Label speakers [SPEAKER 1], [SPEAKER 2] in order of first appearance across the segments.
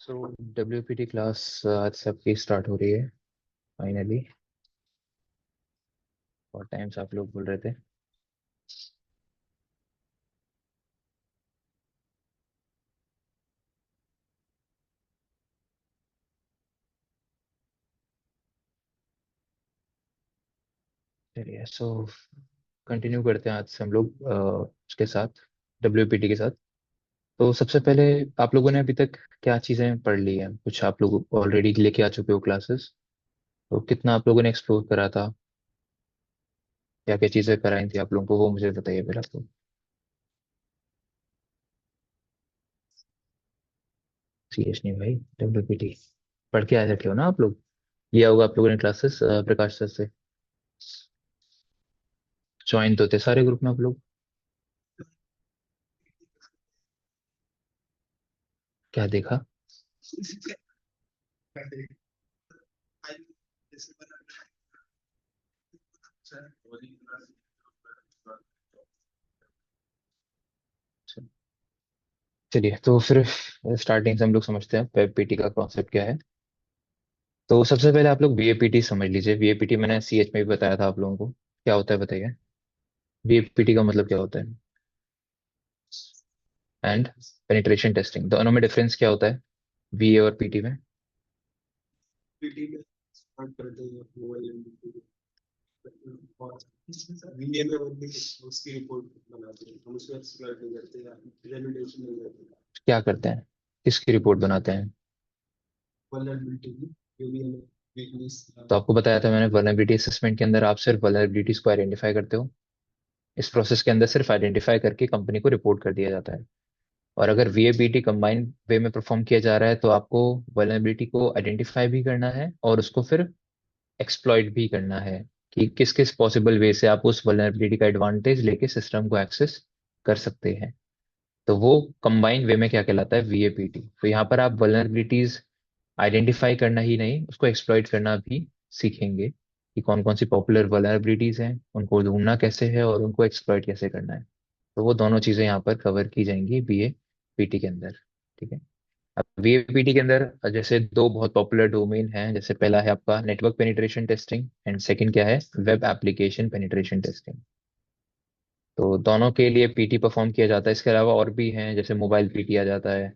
[SPEAKER 1] सो WPT class आज सबकी start हो रही है फाइनली। और टाइम से आप लोग बोल रहे थे। चलिए कंटिन्यू करते हैं आज से हम लोग उसके साथ WPT के साथ। तो सबसे पहले आप लोगों ने अभी तक क्या चीज़ें पढ़ ली हैं? कुछ आप लोग ऑलरेडी लेके आ चुके हो क्लासेस। तो कितना आप लोगों ने एक्सप्लोर करा था? क्या क्या चीज़ें कराई थी आप लोगों को, वो मुझे बताइए पहले आप लोग। सीरियस नहीं भाई, WPT पढ़ के आए थे हो ना आप लोग? लिया होगा आप लोगों ने क्लासेस प्रकाश सर से। ज्वाइन तो थे सारे ग्रुप में आप लोग। क्या देखा? चलिए तो फिर स्टार्टिंग से हम लोग समझते हैं वेब पीटी का कॉन्सेप्ट क्या है। तो सबसे पहले आप लोग VAPT समझ लीजिए। VAPT मैंने CH में भी बताया था आप लोगों को, क्या होता है बताइए। VAPT का मतलब क्या होता है? एंड पेनिट्रेशन टेस्टिंग, दोनों में डिफरेंस क्या होता है VA और PT में? क्या करते हैं, किसकी रिपोर्ट बनाते हैं? तो आपको बताया था मैंने, वल्नरेबिलिटी असेसमेंट के अंदर आप सिर्फ वल्नरेबिलिटीज को आइडेंटिफाई करते हो। इस प्रोसेस के अंदर सिर्फ आइडेंटिफाई करके कंपनी को रिपोर्ट कर दिया जाता है। और अगर VAPT कंबाइंड वे में परफॉर्म किया जा रहा है तो आपको वल्नरेबिलिटी को आइडेंटिफाई भी करना है और उसको फिर एक्सप्लॉइट भी करना है कि किस किस पॉसिबल वे से आप उस वल्नरेबिलिटी का एडवांटेज लेके सिस्टम को एक्सेस कर सकते हैं। तो वो कंबाइंड वे में क्या कहलाता है, VAPT। तो यहाँ पर आप वल्नरेबिलिटीज आइडेंटिफाई करना ही नहीं, उसको एक्सप्लॉइट करना भी सीखेंगे कि कौन कौन सी पॉपुलर वल्नरेबिलिटीज हैं, उनको ढूंढना कैसे है और उनको एक्सप्लॉइट कैसे करना है। तो वो दोनों चीजें यहाँ पर कवर की जाएंगी VAPT के अंदर। ठीक है। अब VAPT के अंदर जैसे दो बहुत पॉपुलर डोमेन हैं। जैसे पहला है आपका network penetration testing and second क्या है, वेब एप्लीकेशन पेनिट्रेशन टेस्टिंग। तो दोनों के लिए PT परफॉर्म किया जाता है। इसके अलावा और भी हैं, जैसे मोबाइल PT आ जाता है,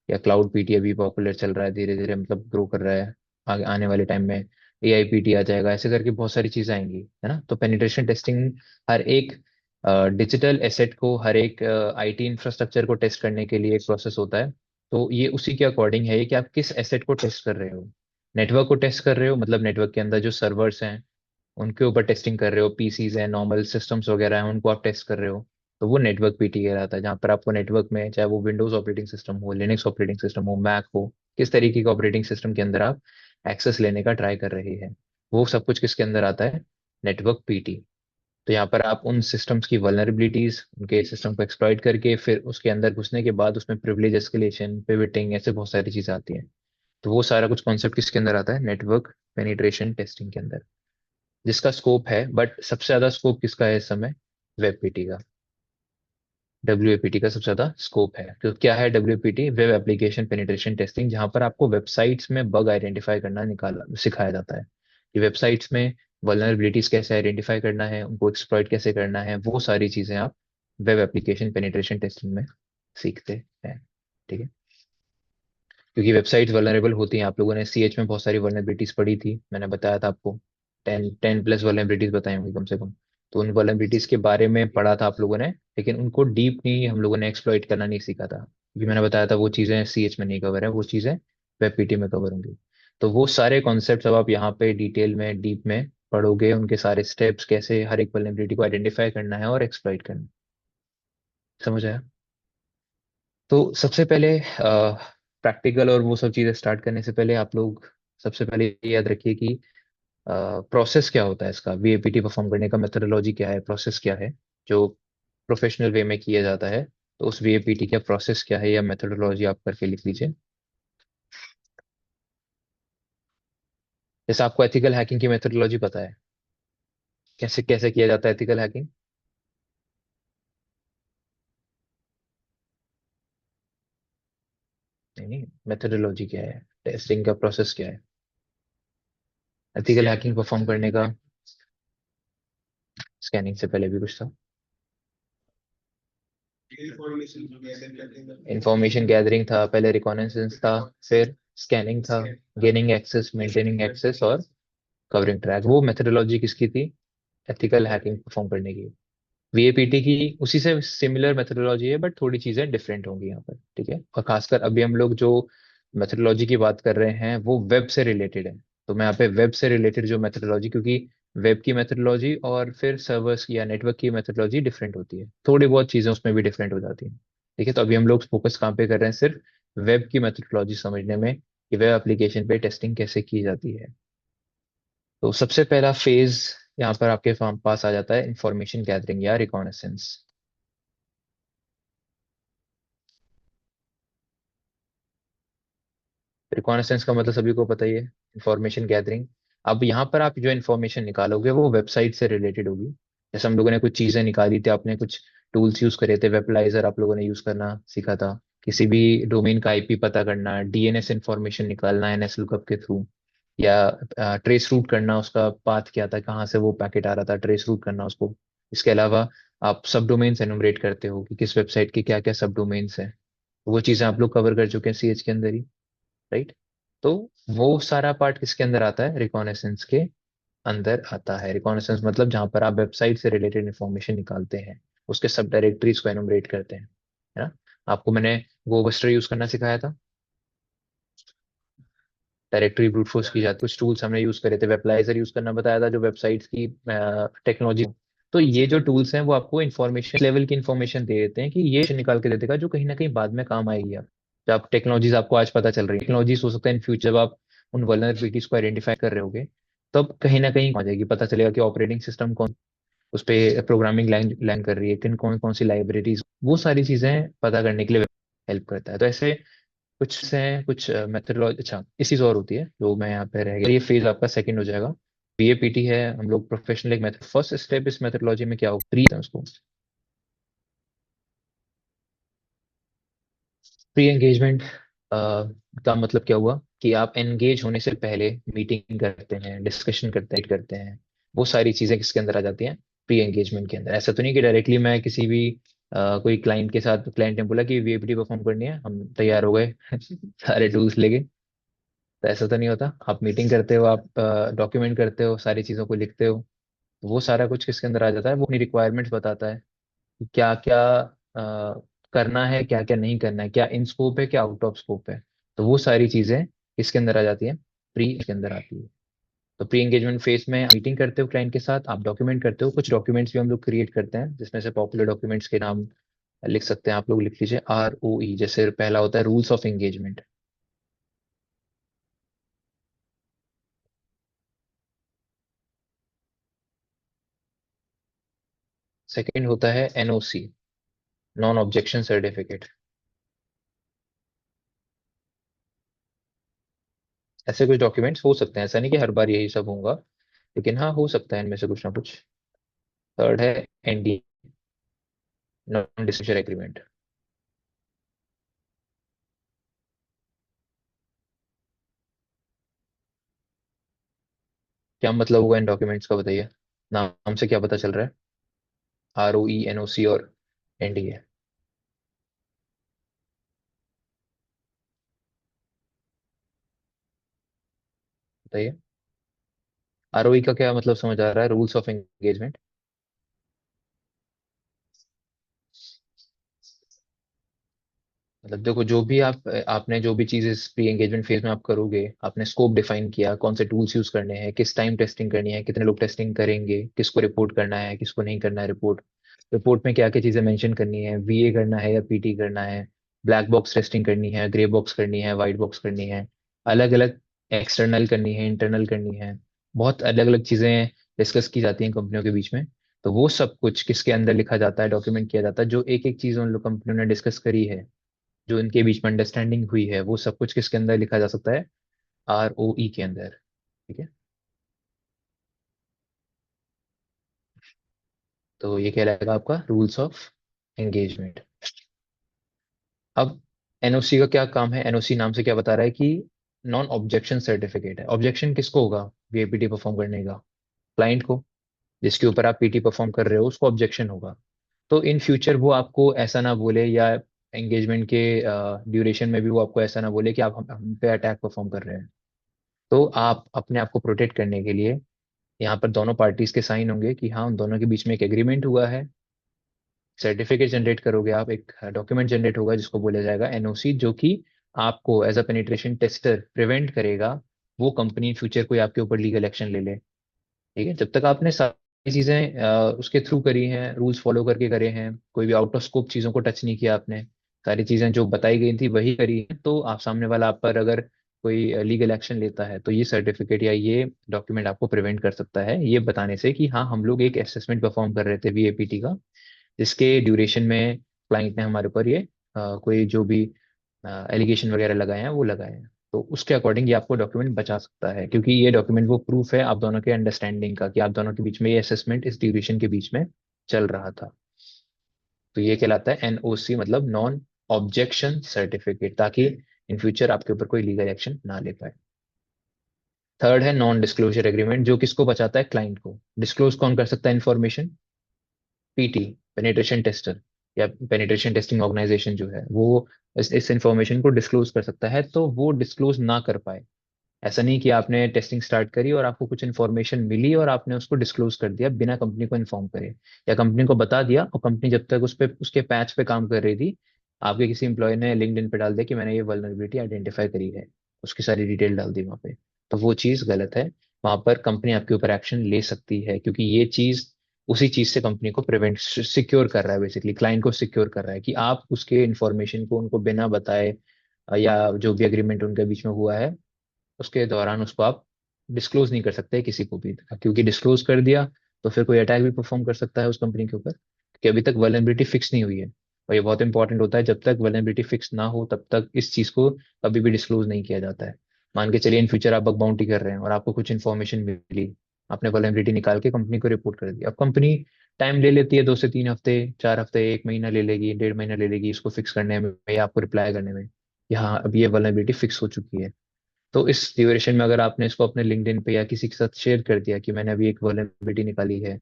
[SPEAKER 1] या क्लाउड PT अभी पॉपुलर चल रहा है, धीरे धीरे मतलब ग्रो कर रहा है। आगे आने वाले टाइम में AIPT आ जाएगा, ऐसे करके बहुत सारी चीजें आएंगी, है ना। तो पेनिट्रेशन टेस्टिंग हर एक डिजिटल एसेट को, हर एक IT इंफ्रास्ट्रक्चर को टेस्ट करने के लिए एक प्रोसेस होता है। तो ये उसी के अकॉर्डिंग है कि आप किस एसेट को टेस्ट कर रहे हो। नेटवर्क को टेस्ट कर रहे हो, मतलब नेटवर्क के अंदर जो सर्वर्स हैं उनके ऊपर टेस्टिंग कर रहे हो, PCs हैं, नॉर्मल सिस्टम्स वगैरह हैं, उनको आप टेस्ट कर रहे हो। तो वो नेटवर्क PT कहलाता है, जहाँ पर आपको नेटवर्क में, चाहे वो विंडोज ऑपरेटिंग सिस्टम हो, लिनक्स ऑपरेटिंग सिस्टम हो, मैक हो, किस तरीके का ऑपरेटिंग सिस्टम के अंदर आप एक्सेस लेने का ट्राई कर रहे हैं, वो सब कुछ किसके अंदर आता है, नेटवर्क PT। तो यहाँ पर आप उन सिस्टम्स की वल्नरेबिलिटीज, उनके सिस्टम को एक्सप्लॉइट करके फिर उसके अंदर घुसने के बाद उसमें प्रिविलेज एस्केलेशन, पिवटिंग, ऐसे बहुत सारी चीजें आती हैं। तो वो सारा कुछ कॉन्सेप्ट किसके अंदर आता है, नेटवर्क पेनिट्रेशन टेस्टिंग के अंदर, जिसका स्कोप है। बट सबसे ज्यादा स्कोप किसका है इस समय, वेब PT का। WAPT का सबसे ज्यादा स्कोप है। तो क्या है WAPT, web application penetration testing, जहां पर आपको वेबसाइट्स में बग आइडेंटिफाई करना निकाला सिखाया जाता है कि वेबसाइट्स में वल्नरेबिलिटीज कैसे आइडेंटिफाई करना है, उनको एक्सप्लॉइट कैसे करना है, वो सारी चीजें आप वेब एप्लीकेशन पेनिट्रेशन टेस्टिंग में सीखते हैं। ठीक है। क्योंकि वेबसाइट वल्नरेबल होती हैं, आप लोगों ने CH में बहुत सारी वल्नरेबिलिटीज पढ़ी थी, मैंने बताया था आपको। 10 10+ वल्नरेबिलिटीज बताई होंगी कम से कम। तो उन वल्नरेबिलिटीज के बारे में पढ़ा था आप लोगों ने, लेकिन उनको डीप नहीं, हम लोगों ने एक्सप्लॉइट करना नहीं सीखा था, क्योंकि मैंने बताया था वो चीज़ें CH में नहीं कवर है, वो चीज़ें वेब PT में कवर होंगी। तो वो सारे कॉन्सेप्ट अब आप यहाँ पे डिटेल में, डीप में पढ़ोगे, उनके सारे स्टेप्स, कैसे हर एक वल्नरेबिलिटी को आइडेंटिफाई करना है और एक्सप्लॉइट करना है। समझ आया? तो सबसे पहले प्रैक्टिकल और वो सब चीज़ें स्टार्ट करने से पहले आप लोग सबसे पहले ये याद रखिए कि प्रोसेस क्या होता है इसका, VAPT परफॉर्म करने का मेथोडोलॉजी क्या है, प्रोसेस क्या है जो प्रोफेशनल वे में किया जाता है। तो उस VAPT का प्रोसेस क्या है या मेथोडोलॉजी आप करके लिख लीजिए। जैसे आपको एथिकल हैकिंग की मेथोडोलॉजी पता है, कैसे कैसे किया जाता है एथिकल हैकिंग? नहीं, मेथोडोलॉजी क्या है, टेस्टिंग का प्रोसेस क्या है, एथिकल हैकिंग परफॉर्म करने का। स्कैनिंग से पहले भी कुछ था। इंफॉर्मेशन गैदरिंग था, पहले रिकॉनेसेंस था, फिर स्कैनिंग था, गेनिंग एक्सेस, मेंटेनिंग एक्सेस और कवरिंग ट्रैक। वो मेथोडोलॉजी किसकी थी? एथिकल हैकिंग परफॉर्म करने की। वीएपीटी की उसी से सिमिलर मेथोडोलॉजी है, बट थोड़ी चीजें डिफरेंट होंगी यहाँ पर, ठीक है। और खासकर अभी हम लोग जो मेथोडोलॉजी की बात कर रहे हैं वो वेब से रिलेटेड है। तो मैं यहाँ पे वेब से रिलेटेड जो मेथोडोलॉजी, क्योंकि वेब की मेथोडोलॉजी और फिर सर्वर्स की या नेटवर्क की मेथोडोलॉजी डिफरेंट होती है, थोड़ी बहुत चीजें उसमें भी डिफरेंट हो जाती हैं, ठीक है। तो अभी हम लोग फोकस कहाँ पे कर रहे हैं? सिर्फ वेब की मेथोडोलॉजी समझने में, कि वेब एप्लीकेशन पे टेस्टिंग कैसे की जाती है। तो सबसे पहला फेज यहाँ पर आपके पास आ जाता है इंफॉर्मेशन गैदरिंग या रिकॉनेसेंस। रिकॉनेसेंस का मतलब सभी को पता ही है, इंफॉर्मेशन गैदरिंग। अब यहाँ पर आप जो इन्फॉर्मेशन निकालोगे वो वेबसाइट से रिलेटेड होगी। जैसे हम लोगों ने कुछ चीजें निकाली थी, आपने कुछ टूल्स यूज करे थे, वेबलाइजर आप लोगों ने यूज करना सीखा था, किसी भी डोमेन का आईपी पता करना, डीएनएस इन्फॉर्मेशन निकालना एनएस लुकअप के थ्रू, या ट्रेस रूट करना, उसका पाथ क्या था, कहाँ से वो पैकेट आ रहा था, ट्रेस रूट करना उसको। इसके अलावा आप सब डोमेन्स एनुमरेट करते हो कि किस वेबसाइट के क्या क्या सब डोमेन्स हैं। वो चीजें आप लोग कवर कर चुके हैं सीएच के अंदर ही, राइट। तो वो सारा पार्ट किसके अंदर आता है? रिकॉनेसेंस के अंदर आता है। रिकॉनेसेंस मतलब जहां पर आप वेबसाइट से रिलेटेड इंफॉर्मेशन निकालते हैं, उसके सब डायरेक्टरीज को एनुमरेट करते हैं, है ना। आपको मैंने गोबस्टर यूज करना सिखाया था, डायरेक्टरी ब्रूट फोर्स की जाती है। कुछ टूल्स हमने यूज करे थे, वेबलाइजर यूज करना बताया था, जो वेबसाइट्स की टेक्नोलॉजी। तो ये जो टूल्स हैं वो आपको इन्फॉर्मेशन लेवल की इन्फॉर्मेशन दे देते हैं, कि ये निकाल के दे देगा जो कहीं ना कहीं बाद में काम आएगी। आप जब टेक्नोलॉजीज आपको आज पता चल रही है, टेक्नोलॉजीज हो सकता है इन फ्यूचर जब आप उन वल्नरेबिलिटीज को आइडेंटिफाई कर रहे होगे, तब कहीं ना कहीं आ जाएगी, पता चलेगा कि ऑपरेटिंग सिस्टम कौन, उस पे प्रोग्रामिंग लैंग कर रही है, किन कौन कौन सी लाइब्रेरीज, वो सारी चीजें पता करने के लिए हेल्प करता है। तो ऐसे कुछ से कुछ मेथडोलॉजी। अच्छा, इसी से और होती है जो मैं यहाँ पे रह गया, ये फेज आपका सेकंड हो जाएगा। बीएपीटी है, हम लोग प्रोफेशनल एक मेथड, फर्स्ट स्टेप इस मेथडोलॉजी में क्या हो, प्री है उसको। प्री एंगेजमेंट का मतलब क्या हुआ? कि आप एंगेज होने से पहले मीटिंग करते हैं, डिस्कशन करते हैं। वो सारी चीजें किसके अंदर आ जाती हैं? प्री एंगेजमेंट के अंदर। ऐसा तो नहीं कि डायरेक्टली मैं किसी भी कोई क्लाइंट के साथ, क्लाइंट ने बोला कि वीएपीटी परफॉर्म करनी है, हम तैयार हो गए सारे टूल्स लेके। तो ऐसा तो नहीं होता। आप मीटिंग करते हो, आप डॉक्यूमेंट करते हो, सारी चीज़ों को लिखते हो। तो वो सारा कुछ किसके अंदर आ जाता है? वो अपनी रिक्वायरमेंट्स बताता है कि क्या क्या करना है, क्या क्या नहीं करना है, क्या इन स्कोप है, क्या आउट ऑफ स्कोप है। तो वो सारी चीज़ें किसके अंदर आ जाती हैं? प्री के अंदर आती है। तो प्री एंगेजमेंट फेज में मीटिंग करते हो क्लाइंट के साथ, आप डॉक्यूमेंट करते हो, कुछ डॉक्यूमेंट्स भी हम लोग क्रिएट करते हैं, जिसमें से पॉपुलर डॉक्यूमेंट्स के नाम लिख सकते हैं आप लोग, लिख लीजिए ROE। जैसे पहला होता है रूल्स ऑफ एंगेजमेंट, सेकंड होता है NOC, नॉन ऑब्जेक्शन सर्टिफिकेट। ऐसे कुछ डॉक्यूमेंट्स हो सकते हैं, ऐसा नहीं कि हर बार यही सब होगा, लेकिन हाँ हो सकता है इनमें से कुछ ना कुछ। थर्ड है NDA, नॉन डिस्क्लोजर एग्रीमेंट। क्या मतलब होगा इन डॉक्यूमेंट्स का, बताइए। नाम से क्या पता चल रहा है? ROE, NOC और NDA। बताइए। ROE का क्या मतलब समझ आ रहा है? Rules of engagement. मतलब देखो, जो भी आपने जो भी चीज इस प्री एंगेजमेंट फेज में आप करोगे, आपने स्कोप डिफाइन किया, कौन से टूल्स यूज करने हैं, किस टाइम टेस्टिंग करनी है, कितने लोग टेस्टिंग करेंगे, किसको रिपोर्ट करना है, किसको नहीं करना है रिपोर्ट, रिपोर्ट में क्या क्या चीजें मेंशन करनी है, VA करना है या PT करना है, ब्लैक बॉक्स टेस्टिंग करनी है, ग्रे बॉक्स करनी है, व्हाइट बॉक्स करनी है, अलग अलग एक्सटर्नल करनी है, इंटरनल करनी है। बहुत अलग अलग चीजें डिस्कस की जाती हैं कंपनियों के बीच में। तो वो सब कुछ किसके अंदर लिखा जाता है, डॉक्यूमेंट किया जाता है, जो एक एक चीज उन लोग कंपनियों ने डिस्कस करी है, जो इनके बीच में अंडरस्टैंडिंग हुई है, वो सब कुछ किसके अंदर लिखा जा सकता है? ROE के अंदर, ठीक है। तो ये कहलाएगा आपका रूल्स ऑफ एंगेजमेंट। अब एनओसी का क्या काम है? एनओसी नाम से क्या बता रहा है कि नॉन ऑब्जेक्शन सर्टिफिकेट है। ऑब्जेक्शन किसको होगा वीएपीटी परफॉर्म करने का? क्लाइंट को। जिसके ऊपर आप पीटी परफॉर्म कर रहे हो उसको ऑब्जेक्शन होगा। तो इन फ्यूचर वो आपको ऐसा ना बोले, या एंगेजमेंट के ड्यूरेशन में भी वो आपको ऐसा ना बोले कि आप हम पे अटैक परफॉर्म कर रहे हैं। तो आप अपने आप को प्रोटेक्ट करने के लिए यहाँ पर दोनों पार्टीज के साइन होंगे कि हाँ उन दोनों के बीच में एक एग्रीमेंट हुआ है। सर्टिफिकेट जनरेट करोगे आप, एक डॉक्यूमेंट जनरेट होगा जिसको बोला जाएगा एनओसी, जो कि आपको as a penetration tester prevent करेगा वो कंपनी फ्यूचर कोई आपके ऊपर लीगल एक्शन ले ले। ठीक है, जब तक आपने सारी चीजें उसके थ्रू करी हैं, रूल्स फॉलो करके करे हैं, कोई भी आउट ऑफ स्कोप चीजों को टच नहीं किया आपने, सारी चीजें जो बताई गई थी वही करी है, तो आप सामने वाला आप पर अगर कोई लीगल एक्शन लेता है तो ये सर्टिफिकेट या ये डॉक्यूमेंट आपको प्रिवेंट कर सकता है, ये बताने से कि हाँ हम लोग एक असेसमेंट परफॉर्म कर रहे थे वीएपीटी का, जिसके ड्यूरेशन में क्लाइंट ने हमारे ऊपर ये कोई जो भी एलिगेशन वगैरह लगाए हैं वो लगाए हैं। तो उसके अकॉर्डिंग ये आपको डॉक्यूमेंट बचा सकता है, क्योंकि ये डॉक्यूमेंट वो प्रूफ है आप दोनों के अंडरस्टैंडिंग का कि आप दोनों के बीच में ये असेसमेंट इस ड्यूरेशन के बीच में चल रहा था। तो ये कहलाता है एनओसी, मतलब नॉन ऑब्जेक्शन सर्टिफिकेट, ताकि इन फ्यूचर आपके ऊपर कोई लीगल एक्शन ना ले पाए। थर्ड है नॉन डिस्क्लोजर एग्रीमेंट, जो किसको बचाता है? क्लाइंट को। डिस्क्लोज कौन कर सकता है इन्फॉर्मेशन? पीटी, पेनिट्रेशन टेस्टर, या पेनिट्रेशन टेस्टिंग ऑर्गेनाइजेशन जो है वो इस इंफॉर्मेशन को डिस्क्लोज कर सकता है। तो वो डिस्क्लोज ना कर पाए, ऐसा नहीं कि आपने टेस्टिंग स्टार्ट करी और आपको कुछ इन्फॉर्मेशन मिली और आपने उसको डिस्क्लोज कर दिया बिना कंपनी को इन्फॉर्म करे, या कंपनी को बता दिया और कंपनी जब तक उस पे उसके पैच पे काम कर रही थी, आपके किसी एम्प्लॉय ने लिंक्डइन पे डाल दिया कि मैंने ये वल्नरेबिलिटी आइडेंटिफाई करी है, उसकी सारी डिटेल डाल दी वहाँ पे, तो वो चीज़ गलत है। वहां पर कंपनी आपके ऊपर एक्शन ले सकती है, क्योंकि ये चीज़ उसी चीज से कंपनी को प्रिवेंट सिक्योर कर रहा है, बेसिकली क्लाइंट को सिक्योर कर रहा है कि आप उसके इन्फॉर्मेशन को उनको बिना बताए या जो भी एग्रीमेंट उनके बीच में हुआ है उसके दौरान उसको आप डिस्क्लोज नहीं कर सकते किसी को भी, क्योंकि डिस्क्लोज कर दिया तो फिर कोई अटैक भी परफॉर्म कर सकता है उस कंपनी के ऊपर, क्योंकि अभी तक वल्नरेबिलिटी फिक्स नहीं हुई है। और ये बहुत इंपॉर्टेंट होता है, जब तक वल्नरेबिलिटी फिक्स ना हो तब तक इस चीज को कभी भी डिस्क्लोज नहीं किया जाता है। मान के चलिए इन फ्यूचर आप बग बाउंटी कर रहे हैं और आपको कुछ इन्फॉर्मेशन मिली, आपने वल्नरेबिलिटी निकाल के कंपनी को रिपोर्ट कर दी। अब कंपनी टाइम ले लेती है, 2 से 3 हफ्ते, 4 हफ्ते, 1 महीना ले लेगी, 1.5 महीना ले लेगी इसको फिक्स करने में या आपको रिप्लाई करने में कि हाँ अब ये वल्नरेबिलिटी फिक्स हो चुकी है। तो इस ड्यूरेशन में अगर आपने इसको अपने लिंक्डइन पे या किसी के साथ शेयर कर दिया कि मैंने अभी एक वल्नरेबिलिटी निकाली है,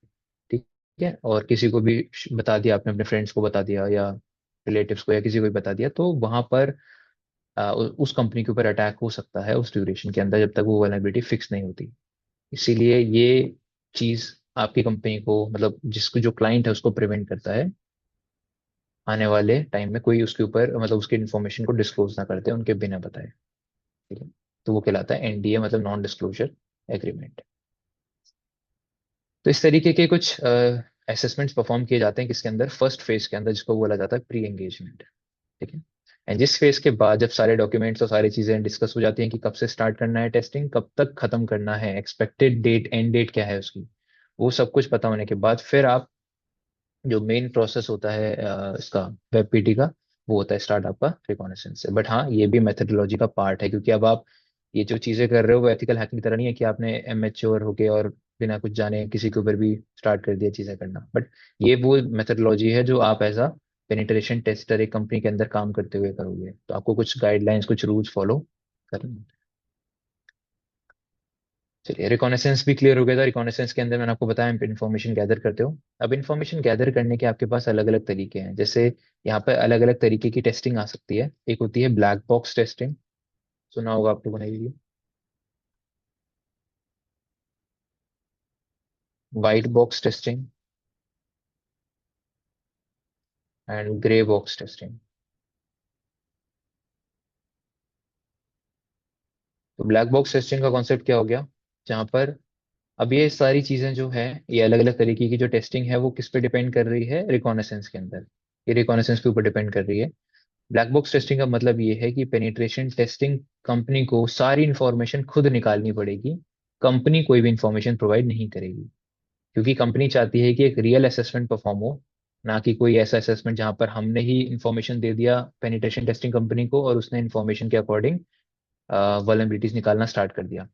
[SPEAKER 1] ठीक है, और किसी को भी बता दिया, आपने अपने फ्रेंड्स को बता दिया या रिलेटिव्स को या किसी को भी बता दिया, तो वहां पर उस कंपनी के ऊपर अटैक हो सकता है उस ड्यूरेशन के अंदर, जब तक वो वल्नरेबिलिटी फिक्स नहीं होती। इसीलिए ये चीज आपकी कंपनी को, मतलब जिसको जो क्लाइंट है उसको प्रिवेंट करता है आने वाले टाइम में कोई उसके ऊपर, मतलब उसके इन्फॉर्मेशन को डिस्क्लोज ना करते उनके बिना बताए। ठीक है, तो वो कहलाता है एनडीए, मतलब नॉन डिस्क्लोजर एग्रीमेंट। तो इस तरीके के कुछ असेसमेंट्स परफॉर्म किए जाते हैं किसके अंदर? फर्स्ट फेज के अंदर, जिसको बोला जाता है प्री एंगेजमेंट। ठीक है, एंड जिस फेज के बाद जब सारे डॉक्यूमेंट्स और सारी चीजें डिस्कस हो जाती हैं कि कब से स्टार्ट करना है टेस्टिंग, कब तक खत्म करना है, एक्सपेक्टेड डेट, एंड डेट क्या है उसकी, वो सब कुछ पता होने के बाद फिर आप, जो मेन प्रोसेस होता है इसका वेब पीटी का, वो होता है स्टार्ट आपका रिकॉनेसेंस से। बट हाँ ये भी मेथडोलॉजी का पार्ट है, क्योंकि अब आप ये जो चीजें कर रहे हो वो एथिकल हैकिंग की तरह नहीं है कि आपने एमेच्योर होके और बिना कुछ जाने किसी के ऊपर भी स्टार्ट कर दिया चीजें करना। बट ये वो मेथडोलॉजी है जो आप एज अ पेनिट्रेशन टेस्टर एक कंपनी के अंदर काम करते हुए करोगे, तो आपको कुछ गाइडलाइंस, कुछ रूल्स फॉलो करने। चलिए, रिकॉनेसेंस भी क्लियर हो गया था। रिकॉनेसेंस के अंदर मैंने आपको बताया इन्फॉर्मेशन गैदर करते हो। अब इन्फॉर्मेशन गैदर करने के आपके पास अलग अलग तरीके हैं, जैसे यहाँ पर अलग अलग तरीके की टेस्टिंग आ सकती है। एक होती है ब्लैक बॉक्स टेस्टिंग, सुना होगा आप लोगों ने ये। White box testing and grey box testing. तो ब्लैक बॉक्स टेस्टिंग का कॉन्सेप्ट क्या हो गया? जहाँ पर अब ये सारी चीजें जो है, ये अलग अलग तरीके की जो टेस्टिंग है वो किस पे डिपेंड कर रही है? रिकॉनेसेंस के अंदर, ये रिकॉनेसेंस के ऊपर डिपेंड कर रही है। ब्लैक बॉक्स टेस्टिंग का मतलब ये है कि पेनिट्रेशन टेस्टिंग कंपनी को सारी इंफॉर्मेशन खुद निकालनी पड़ेगी, कंपनी कोई भी इंफॉर्मेशन प्रोवाइड नहीं करेगी, क्योंकि कंपनी चाहती है कि एक रियल असेसमेंट परफॉर्म हो, ना कि कोई ऐसा असेसमेंट जहां पर हमने ही इंफॉर्मेशन दे दिया पेनिट्रेशन टेस्टिंग कंपनी को और उसने इंफॉर्मेशन के अकॉर्डिंग वल्नरेबिलिटीज निकालना स्टार्ट कर दिया।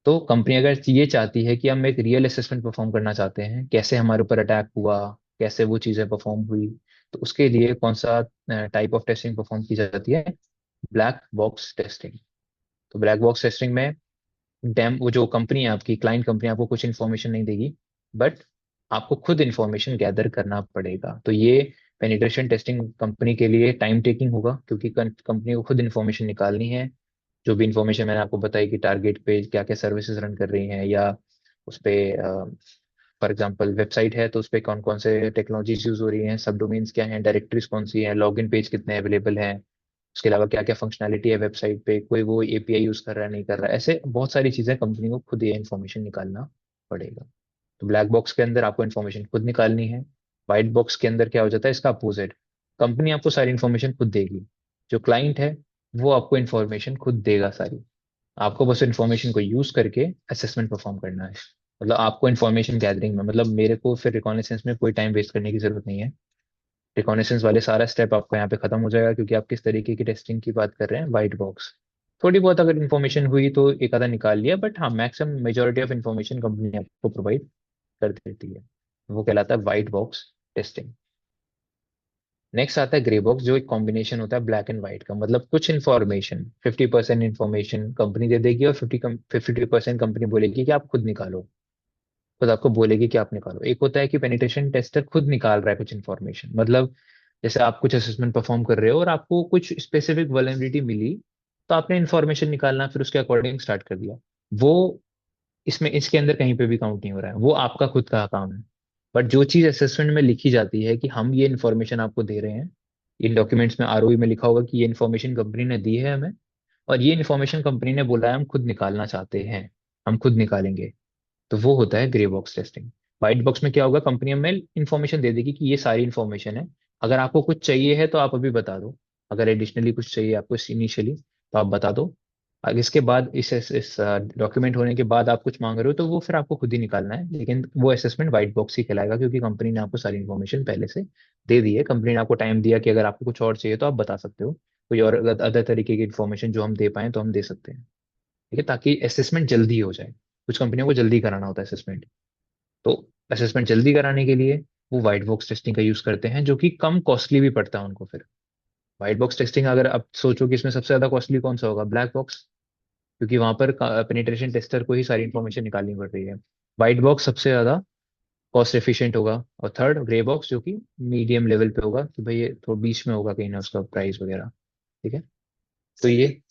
[SPEAKER 1] तो कंपनी अगर ये चाहती है कि हम एक रियल असेसमेंट परफॉर्म करना चाहते हैं, कैसे हमारे ऊपर अटैक हुआ, कैसे वो चीज़ें परफॉर्म हुई, तो उसके लिए कौन सा टाइप ऑफ टेस्टिंग परफॉर्म की जाती है? Black box testing. तो ब्लैक बॉक्स टेस्टिंग में डैम वो जो कंपनी है आपकी, क्लाइंट कंपनी, आपको कुछ इन्फॉर्मेशन नहीं देगी, बट आपको खुद इन्फॉर्मेशन गैदर करना पड़ेगा। तो ये पेनिट्रेशन टेस्टिंग कंपनी के लिए टाइम टेकिंग होगा, क्योंकि कंपनी को खुद इन्फॉर्मेशन निकालनी है। जो भी इन्फॉर्मेशन मैंने आपको बताई कि टारगेट पे क्या क्या सर्विसेज रन कर रही हैं, या उस पे फॉर एग्जांपल वेबसाइट है तो उस पे कौन कौन से टेक्नोलॉजीज यूज हो रही हैं, सब डोमेन्स क्या हैं, डायरेक्टरीज कौन सी हैं, लॉगिन पेज कितने अवेलेबल हैं, उसके अलावा क्या क्या फंक्शनैलिटी है वेबसाइट पे, कोई वो एपीआई यूज कर रहा है नहीं कर रहा है, ऐसे बहुत सारी चीजें कंपनी को खुद ये इन्फॉर्मेशन निकालना पड़ेगा। तो ब्लैक बॉक्स के अंदर आपको इन्फॉर्मेशन खुद निकालनी है। व्हाइट बॉक्स के अंदर क्या हो जाता है, इसका अपोजिट, कंपनी आपको सारी इन्फॉर्मेशन खुद देगी, जो क्लाइंट है वो आपको इन्फॉर्मेशन खुद देगा सारी। आपको बस इन्फॉर्मेशन को यूज करके असेसमेंट परफॉर्म करना है। मतलब आपको इन्फॉर्मेशन गैदरिंग में, मतलब मेरे को फिर रिकॉग्निसेंस में कोई टाइम वेस्ट करने की जरूरत नहीं है। रिकॉग्निसेंस वाले सारा स्टेप आपको यहाँ पे खत्म हो जाएगा, क्योंकि आप किस तरीके की टेस्टिंग की बात कर रहे हैं, वाइट बॉक्स। थोड़ी बहुत अगर इन्फॉर्मेशन हुई तो एक आधा निकाल लिया, बट हाँ maximum majority of information company आपको प्रोवाइड कर देती है। वो कहलाता है वाइट बॉक्स टेस्टिंग। नेक्स्ट आता है ग्रे बॉक्स, जो एक कॉम्बिनेशन होता है ब्लैक एंड व्हाइट का। मतलब कुछ इन्फॉर्मेशन, 50% इन्फॉर्मेशन कंपनी दे देगी और 50% कंपनी बोलेगी कि आप खुद निकालो। खुद आपको बोलेगी कि आप निकालो। एक होता है कि पेनिट्रेशन टेस्टर खुद निकाल रहा है कुछ इन्फॉर्मेशन, मतलब जैसे आप कुछ असेसमेंट परफॉर्म कर रहे हो और आपको कुछ स्पेसिफिक वल्नरेबिलिटी मिली, तो आपने इन्फॉर्मेशन निकालना फिर उसके अकॉर्डिंग स्टार्ट कर दिया। वो इसमें इसके अंदर कहीं पे भी काउंट नहीं हो रहा है, वो आपका खुद का काम है। बट जो चीज असेसमेंट में लिखी जाती है कि हम ये इन्फॉर्मेशन आपको दे रहे हैं, इन डॉक्यूमेंट्स में आरओई में लिखा होगा कि ये इन्फॉर्मेशन कंपनी ने दी है हमें, और ये इन्फॉर्मेशन कंपनी ने बोला है हम खुद निकालना चाहते हैं, हम खुद निकालेंगे। तो वो होता है grey box testing. White box में क्या होगा, कंपनी हमें इन्फॉर्मेशन दे देगी कि ये सारी इन्फॉर्मेशन है, अगर आपको कुछ चाहिए है तो आप अभी बता दो, अगर एडिशनली कुछ चाहिए आपको इनिशियली तो आप बता दो। आगे इसके बाद इस डॉक्यूमेंट होने के बाद आप कुछ मांग रहे हो तो वो फिर आपको खुद ही निकालना है, लेकिन वो असेसमेंट व्हाइट बॉक्स ही कहलाएगा, क्योंकि कंपनी ने आपको सारी इन्फॉर्मेशन पहले से दे दी है। कंपनी ने आपको टाइम दिया कि अगर आपको कुछ और चाहिए तो आप बता सकते हो, कोई और अदर तरीके की इन्फॉर्मेशन जो हम दे पाए तो हम दे सकते हैं। ठीक है, ताकि असेसमेंट जल्दी हो जाए। कुछ कंपनियों को जल्दी कराना होता है असेसमेंट, तो असेसमेंट जल्दी कराने के लिए वो व्हाइट बॉक्स टेस्टिंग का यूज करते हैं, जो कि कम कॉस्टली भी पड़ता है उनको फिर। व्हाइट बॉक्स टेस्टिंग, अगर आप सोचो कि इसमें सबसे ज्यादा कॉस्टली कौन सा होगा, ब्लैक बॉक्स, क्योंकि वहां पर पेनिट्रेशन टेस्टर को ही सारी इन्फॉर्मेशन निकालनी पड़ रही है। व्हाइट बॉक्स सबसे ज्यादा कॉस्ट एफिशिएंट होगा, और थर्ड ग्रे बॉक्स, जो कि मीडियम लेवल पे होगा, कि भाई ये थोड़ा बीच में होगा कहीं ना उसका प्राइस वगैरह। ठीक है, तो ये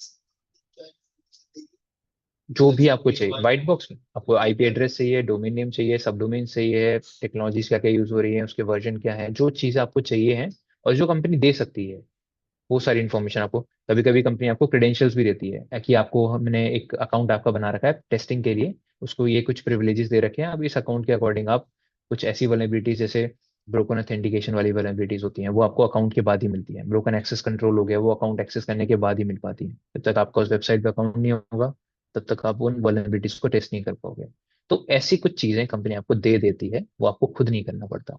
[SPEAKER 1] जो भी आपको चाहिए व्हाइट बॉक्स में, आपको आईपी एड्रेस चाहिए, डोमेन नेम चाहिए, सब डोमेन चाहिए, टेक्नोलॉजीज क्या क्या यूज हो रही है, उसके वर्जन क्या है, जो चीज़ आपको चाहिए है और जो कंपनी दे सकती है, वो सारी इन्फॉर्मेशन आपको। कभी कभी कंपनी आपको क्रेडेंशियल्स भी देती है कि आपको, हमने एक अकाउंट आपका बना रखा है टेस्टिंग के लिए, उसको ये कुछ प्रिविलेजेस दे रखे हैं, अब इस अकाउंट के अकॉर्डिंग आप कुछ ऐसी वल्नरेबिलिटीज, जैसे ब्रोकन ऑथेंटिकेशन वाली वल्नरेबिलिटीज होती हैं, वो आपको अकाउंट के बाद ही मिलती है। ब्रोकन एक्सेस कंट्रोल हो गया, वो अकाउंट एक्सेस करने के बाद ही मिल पाती है। जब तक आपका उस वेबसाइट पे अकाउंट नहीं होगा तब तक आप उन वल्नरेबिलिटीज को टेस्ट नहीं कर पाओगे। तो ऐसी कुछ चीजें कंपनी आपको दे देती है, वो आपको खुद नहीं करना पड़ता।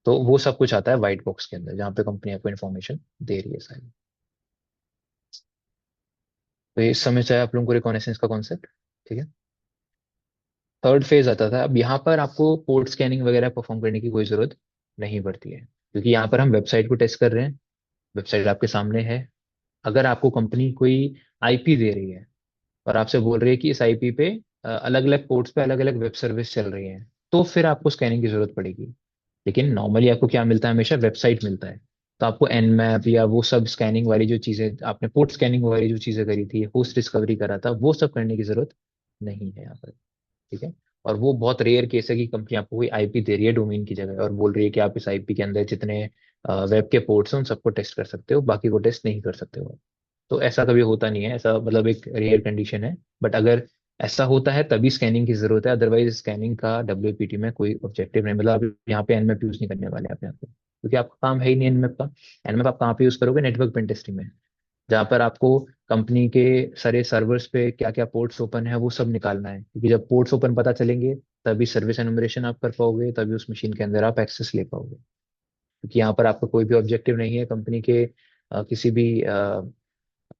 [SPEAKER 1] तो वो सब कुछ आता है व्हाइट बॉक्स के अंदर, जहाँ पे कंपनी आपको इन्फॉर्मेशन दे रही है सारी। तो ये समझ आया आप लोगों को रिकॉग्निसेंस का कॉन्सेप्ट? ठीक है। थर्ड फेज आता था, अब यहाँ पर आपको पोर्ट स्कैनिंग वगैरह परफॉर्म करने की कोई जरूरत नहीं पड़ती है, क्योंकि यहाँ पर हम वेबसाइट को टेस्ट कर रहे हैं। वेबसाइट आपके सामने है। अगर आपको कंपनी कोई आईपी दे रही है और आपसे बोल रही है कि इस आईपी पे अलग अलग पोर्ट्स पे अलग अलग वेब सर्विस चल रही हैं, तो फिर आपको स्कैनिंग की जरूरत पड़ेगी। लेकिन नॉर्मली आपको क्या मिलता है, हमेशा वेबसाइट मिलता है। तो आपको एनमैप या वो सब स्कैनिंग वाली जो चीजें आपने, पोर्ट स्कैनिंग वाली जो चीजें करी थी, होस्ट डिस्कवरी करा था, वो सब करने की जरूरत नहीं है यहाँ पर। ठीक है। और वो बहुत रेयर केस है कि कंपनी आपको कोई आईपी दे रही है डोमेन की जगह और बोल रही है कि आप इस आईपी के अंदर जितने वेब के पोर्ट्स हैं उन सबको टेस्ट कर सकते हो, बाकी को टेस्ट नहीं कर सकते हो। तो ऐसा कभी होता नहीं है, ऐसा मतलब एक रेयर कंडीशन है। बट अगर ऐसा होता है तभी स्कैनिंग की जरूरत है, अदरवाइज स्कैनिंग का डब्ल्यूपीटी में कोई ऑब्जेक्टिव नहीं। मतलब आप यहाँ पे एनमैप यूज नहीं करने वाले आप यहाँ पे, क्योंकि आपका काम है ही नहीं एनमैप का। एनमैप आप कहाँ पे यूज करोगे, नेटवर्क पेन टेस्टिंग में, जहाँ पर आपको कंपनी के सारे सर्वर्स पे क्या क्या पोर्ट्स ओपन है वो सब निकालना है, क्योंकि जब पोर्ट्स ओपन पता चलेंगे तभी सर्विस एनुमरेशन आप कर पाओगे, तभी उस मशीन के अंदर आप एक्सेस ले पाओगे। क्योंकि यहाँ पर आपका कोई भी ऑब्जेक्टिव नहीं है कंपनी के किसी भी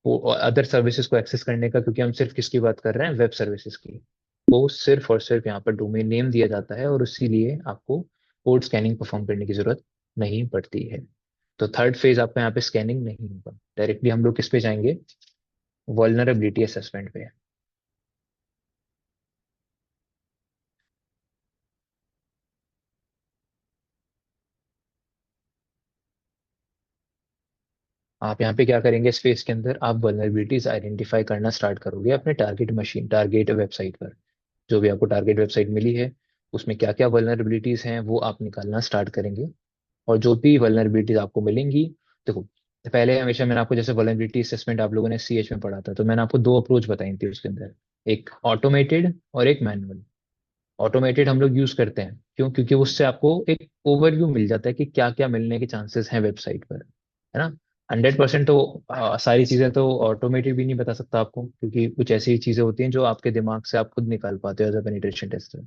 [SPEAKER 1] अदर सर्विसेज को एक्सेस करने का, क्योंकि हम सिर्फ किसकी बात कर रहे हैं, वेब सर्विसेज की। वो सिर्फ और सिर्फ यहाँ पर डोमेन नेम दिया जाता है, और इसीलिए आपको पोर्ट स्कैनिंग परफॉर्म करने की जरूरत नहीं पड़ती है। तो थर्ड फेज आपका यहाँ पे स्कैनिंग नहीं होगा, डायरेक्टली हम लोग किस पे जाएंगे, वल्नरेबिलिटी असेसमेंट पे। आप यहाँ पे क्या करेंगे, इस फेज के अंदर आप वल्नरेबिलिटीज आइडेंटिफाई करना स्टार्ट करोगे अपने टारगेट मशीन, टारगेट वेबसाइट पर। जो भी आपको टारगेट वेबसाइट मिली है उसमें क्या क्या वल्नरेबिलिटीज हैं वो आप निकालना स्टार्ट करेंगे। और जो भी वल्नरेबिलिटीज आपको मिलेंगी, देखो पहले हमेशा मैंने आपको जैसे वल्नरेबिलिटी असेसमेंट आप लोगों ने सीएच में पढ़ा था, तो मैंने आपको दो अप्रोच बताई थी उसके अंदर, एक ऑटोमेटेड और एक मैनुअल। ऑटोमेटेड हम लोग यूज करते हैं क्यों, क्योंकि उससे आपको एक ओवरव्यू मिल जाता है कि क्या क्या मिलने के चांसेस हैं वेबसाइट पर, है ना। 100% तो सारी चीजें तो ऑटोमेटेड भी नहीं बता सकता आपको, क्योंकि कुछ ऐसी चीजें होती हैं जो आपके दिमाग से आप खुद निकाल पाते हो एज अ पेनिट्रेशन टेस्टर।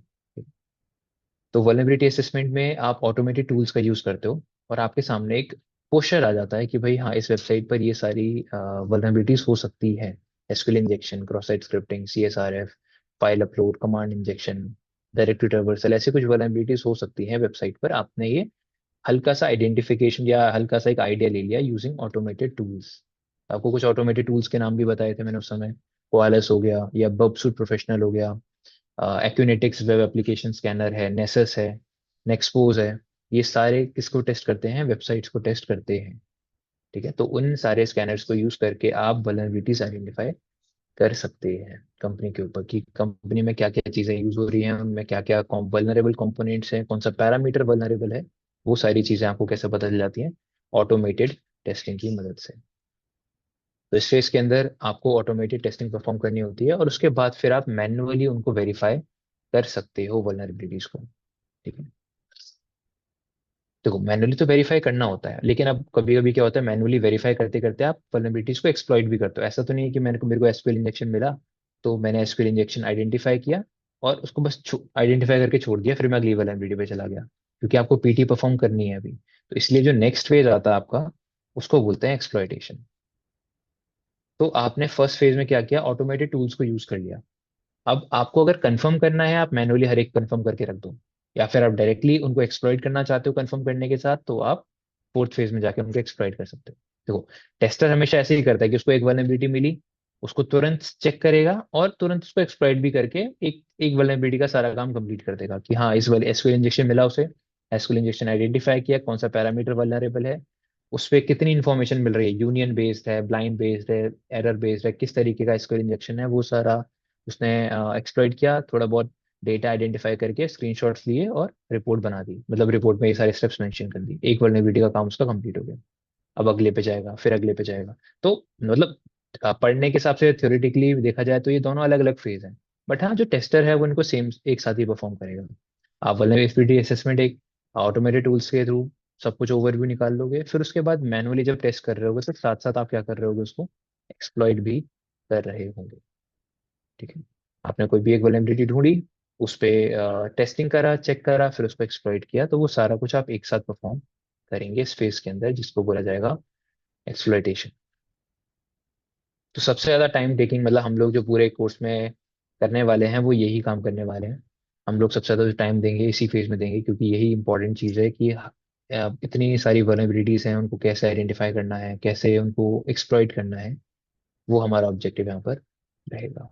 [SPEAKER 1] तो वल्नरेबिलिटी असेसमेंट में आप ऑटोमेटेड टूल्स का यूज करते हो, और आपके सामने एक पोस्टर आ जाता है कि भाई हाँ इस वेबसाइट पर ये सारी वल्नरेबिलिटीज हो सकती है। SQL injection, cross site scripting, CSRF, file upload, command injection, directory traversal, ऐसे कुछ वल्नरेबिलिटीज हो सकती है वेबसाइट पर। आपने ये हल्का सा आइडेंटिफिकेशन या हल्का सा एक आइडिया ले लिया यूजिंग ऑटोमेटेड टूल्स। आपको कुछ ऑटोमेटेड टूल्स के नाम भी बताए थे मैंने उस समय, कोआलस हो गया या बबसूट प्रोफेशनल हो गया, एक्यूनेटिक्स वेब एप्लीकेशन स्कैनर है, नेसेस है, नेक्सपोज है। ये सारे किसको टेस्ट करते हैं, वेबसाइट्स को टेस्ट करते हैं। ठीक है, तो उन सारे स्कैनर्स को यूज करके आप वल्नरेबिलिटीज आइडेंटिफाई कर सकते हैं कंपनी के ऊपर, कि कंपनी में क्या क्या चीजें यूज हो रही हैं, उनमें क्या क्या वल्नरेबल कंपोनेंट्स हैं, कौन सा पैरामीटर वल्नरेबल है। वो सारी चीजें आपको कैसे पता चल जाती हैं, ऑटोमेटेड टेस्टिंग की मदद से। तो इस फेज के अंदर आपको ऑटोमेटेड टेस्टिंग परफॉर्म करनी होती है, और उसके बाद फिर आप मैन्युअली उनको वेरीफाई कर सकते हो वल्नरेबिलिटीज को। ठीक है, देखो मैन्युअली तो वेरीफाई करना होता है, लेकिन अब कभी कभी क्या होता है, मैन्युअली वेरीफाई करते करते आप वल्नरेबिलिटीज को एक्सप्लॉइट भी करते हो। ऐसा तो नहीं है कि मेरे को एसक्यूएल इंजेक्शन मिला तो मैंने एसक्यूएल इंजेक्शन आइडेंटिफाई किया और उसको बस आइडेंटिफाई करके छोड़ दिया, फिर मैं अगली वल्नरेबिलिटी पे चला गया, क्योंकि आपको पीटी परफॉर्म करनी है अभी। तो इसलिए जो नेक्स्ट फेज आता है आपका, उसको बोलते हैं एक्सप्लॉइटेशन। तो आपने फर्स्ट फेज में क्या किया, ऑटोमेटेड टूल्स को यूज कर लिया। अब आपको अगर कंफर्म करना है, आप मैनुअली हर एक कंफर्म करके रख दो, या फिर आप डायरेक्टली उनको एक्सप्लॉइट करना चाहते हो कंफर्म करने के साथ, तो आप फोर्थ फेज में जाके उनको एक्सप्लॉइट कर सकते हो। देखो टेस्टर हमेशा ऐसे ही करता है कि उसको एक वल्नरेबिलिटी मिली, उसको तुरंत चेक करेगा और तुरंत उसको एक्सप्लॉइट भी करके एक एक वल्नरेबिलिटी का सारा काम कंप्लीट कर देगा, कि हाँ इस वाले एसक्यूएल इंजेक्शन मिला उसे, एसक्यूएल इंजेक्शन आइडेंटिफाई किया कौन सा पैरामीटर वल्नरेबल है, उस पर कितनी इन्फॉर्मेशन मिल रही है, यूनियन बेस्ड है, ब्लाइंड बेस्ड है, एरर बेस्ड है, किस तरीके का एसक्यूएल इंजेक्शन है, वो सारा उसने एक्सप्लॉइट किया। थोड़ा बहुत डेटा आइडेंटिफाई करके स्क्रीनशॉट्स लिए और रिपोर्ट बना दी, मतलब रिपोर्ट में ये सारे स्टेप्स मेंशन कर दी, एक वल्नरेबिलिटी का काम उसका कंप्लीट हो गया। अब अगले पे जाएगा, फिर अगले पे जाएगा। तो मतलब पढ़ने के हिसाब से थ्योरेटिकली देखा जाए तो ये दोनों अलग अलग फेज हैं, बट हाँ जो टेस्टर है वो इनको सेम एक साथ ही परफॉर्म करेगा। आप वल्नरेबिलिटी असेसमेंट एक ऑटोमेटेड टूल्स के थ्रू सब कुछ ओवरव्यू निकाल लोगे, फिर उसके बाद मैनुअली जब टेस्ट कर रहे होगे तो साथ साथ आप क्या कर रहे होगे, उसको एक्सप्लॉइट भी कर रहे होंगे। ठीक है, आपने कोई भी एक वल्नरेबिलिटी ढूंढी, उस पे टेस्टिंग करा, चेक करा, फिर उसको एक्सप्लॉइट किया, तो वो सारा कुछ आप एक साथ परफॉर्म करेंगे इस फेज के अंदर, जिसको बोला जाएगा एक्सप्लॉइटेशन। तो सबसे ज्यादा टाइम टेकिंग, मतलब हम लोग जो पूरे कोर्स में करने वाले हैं वो यही काम करने वाले हैं। हम लोग सबसे ज्यादा टाइम देंगे इसी फेज में देंगे, क्योंकि यही इंपॉर्टेंट चीज है कि इतनी सारी वल्नरेबिलिटीज हैं, उनको कैसे आइडेंटिफाई करना है, कैसे उनको एक्सप्लॉइट करना है, वो हमारा ऑब्जेक्टिव यहाँ पर रहेगा।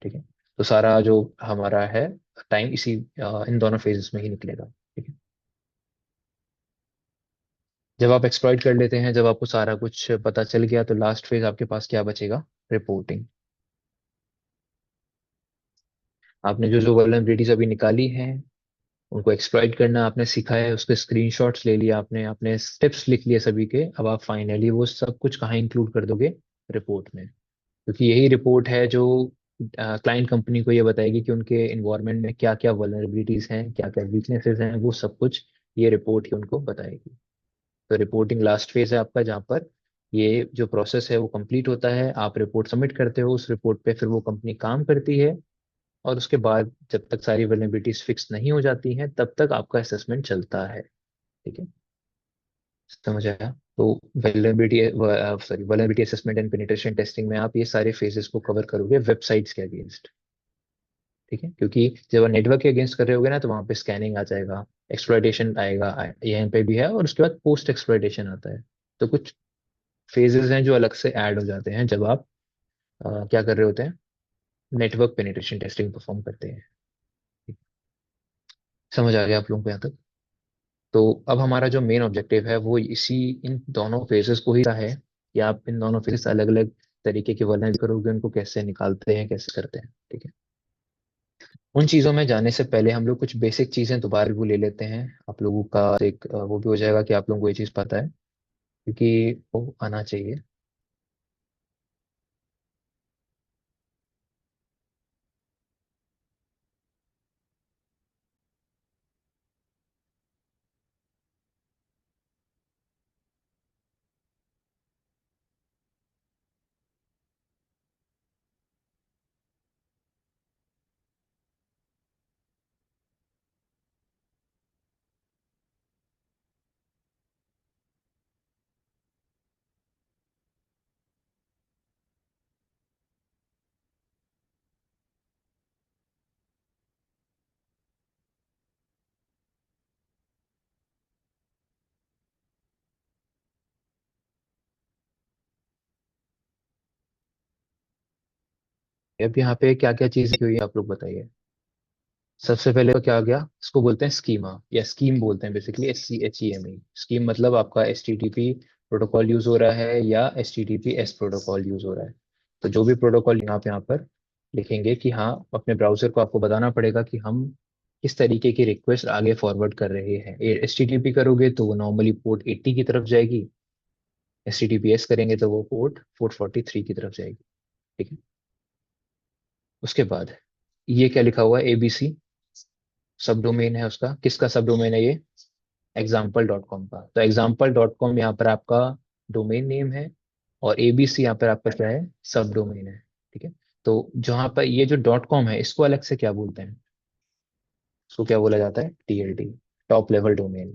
[SPEAKER 1] ठीक है, तो सारा जो हमारा है टाइम इसी इन दोनों फेजेस में ही निकलेगा। ठीक है, जब आप एक्सप्लॉइट कर लेते हैं, जब आपको सारा कुछ पता चल गया, तो लास्ट फेज आपके पास क्या बचेगा, रिपोर्टिंग। आपने जो जो वल्नरेबिलिटीज अभी निकाली हैं उनको एक्सप्लॉइट करना आपने सीखा है, उसके स्क्रीनशॉट्स ले लिया आपने, अपने स्टेप्स लिख लिए सभी के, अब आप फाइनली वो सब कुछ कहाँ इंक्लूड कर दोगे, रिपोर्ट में। क्योंकि यही रिपोर्ट है जो क्लाइंट कंपनी को ये बताएगी कि उनके इन्वायरमेंट में क्या क्या वल्नरेबिलिटीज हैं, क्या क्या वीकनेसेस हैं, वो सब कुछ ये रिपोर्ट ही उनको बताएगी। तो रिपोर्टिंग लास्ट फेज है आपका, जहाँ पर ये जो प्रोसेस है वो कंप्लीट होता है, आप रिपोर्ट सबमिट करते हो, उस रिपोर्ट पे फिर वो कंपनी काम करती है, और उसके बाद जब तक सारी वल्नरेबिलिटीज फिक्स नहीं हो जाती हैं तब तक आपका असेसमेंट चलता है। ठीक है, समझ आया। तो vulnerability sorry vulnerability assessment and penetration testing में आप ये सारे फेजेस को कवर करोगे वेबसाइट्स के अगेंस्ट। ठीक है, क्योंकि जब आप नेटवर्क के अगेंस्ट कर रहे होगे ना तो वहां पे स्कैनिंग आ जाएगा, एक्सप्लॉइटेशन आएगा, यहाँ पे भी है, और उसके बाद पोस्ट एक्सप्लॉइटेशन आता है। तो कुछ फेजेस हैं जो अलग से ऐड हो जाते हैं जब आप क्या कर रहे होते हैं, नेटवर्क पेनिट्रेशन टेस्टिंग परफॉर्म करते हैं। समझ आ गया आप लोगों को यहाँ तक? तो अब हमारा जो मेन ऑब्जेक्टिव है वो इसी इन दोनों फेजेस को ही रहा है कि आप इन दोनों फेजेस अलग अलग तरीके के वर्णन करोगे, उनको कैसे निकालते हैं, कैसे करते हैं। ठीक है, उन चीजों में जाने से पहले हम लोग कुछ बेसिक चीजें दोबारा वो ले लेते हैं। आप लोगों का एक वो भी हो जाएगा कि आप लोगों को ये चीज पता है, क्योंकि वो आना चाहिए। अब यहाँ पे क्या क्या चीजें हुई हैं, आप लोग बताइए। सबसे पहले तो क्या आ गया, इसको बोलते हैं स्कीमा या स्कीम बोलते हैं, बेसिकली SCHEME। स्कीम मतलब आपका HTTP प्रोटोकॉल यूज हो रहा है या HTTPS प्रोटोकॉल यूज हो रहा है। तो जो भी प्रोटोकॉल आप यहाँ पर लिखेंगे कि हाँ, अपने ब्राउजर को आपको बताना पड़ेगा कि हम किस तरीके की रिक्वेस्ट आगे फॉरवर्ड कर रहे हैं। HTTP करोगे तो वो नॉर्मली पोर्ट 80 की तरफ जाएगी, HTTPS करेंगे तो वो पोर्ट 443 की तरफ जाएगी। ठीक है, उसके बाद ये क्या लिखा हुआ है, ABC सब डोमेन है उसका। किसका सब डोमेन है ये, example.com का। तो example.com यहाँ पर आपका डोमेन नेम है, और ABC यहाँ पर आपका क्या है, सब डोमेन है। ठीक है, तो जहाँ पर ये जो .com है इसको अलग से क्या बोलते हैं, इसको क्या बोला जाता है, TLD, टॉप लेवल डोमेन।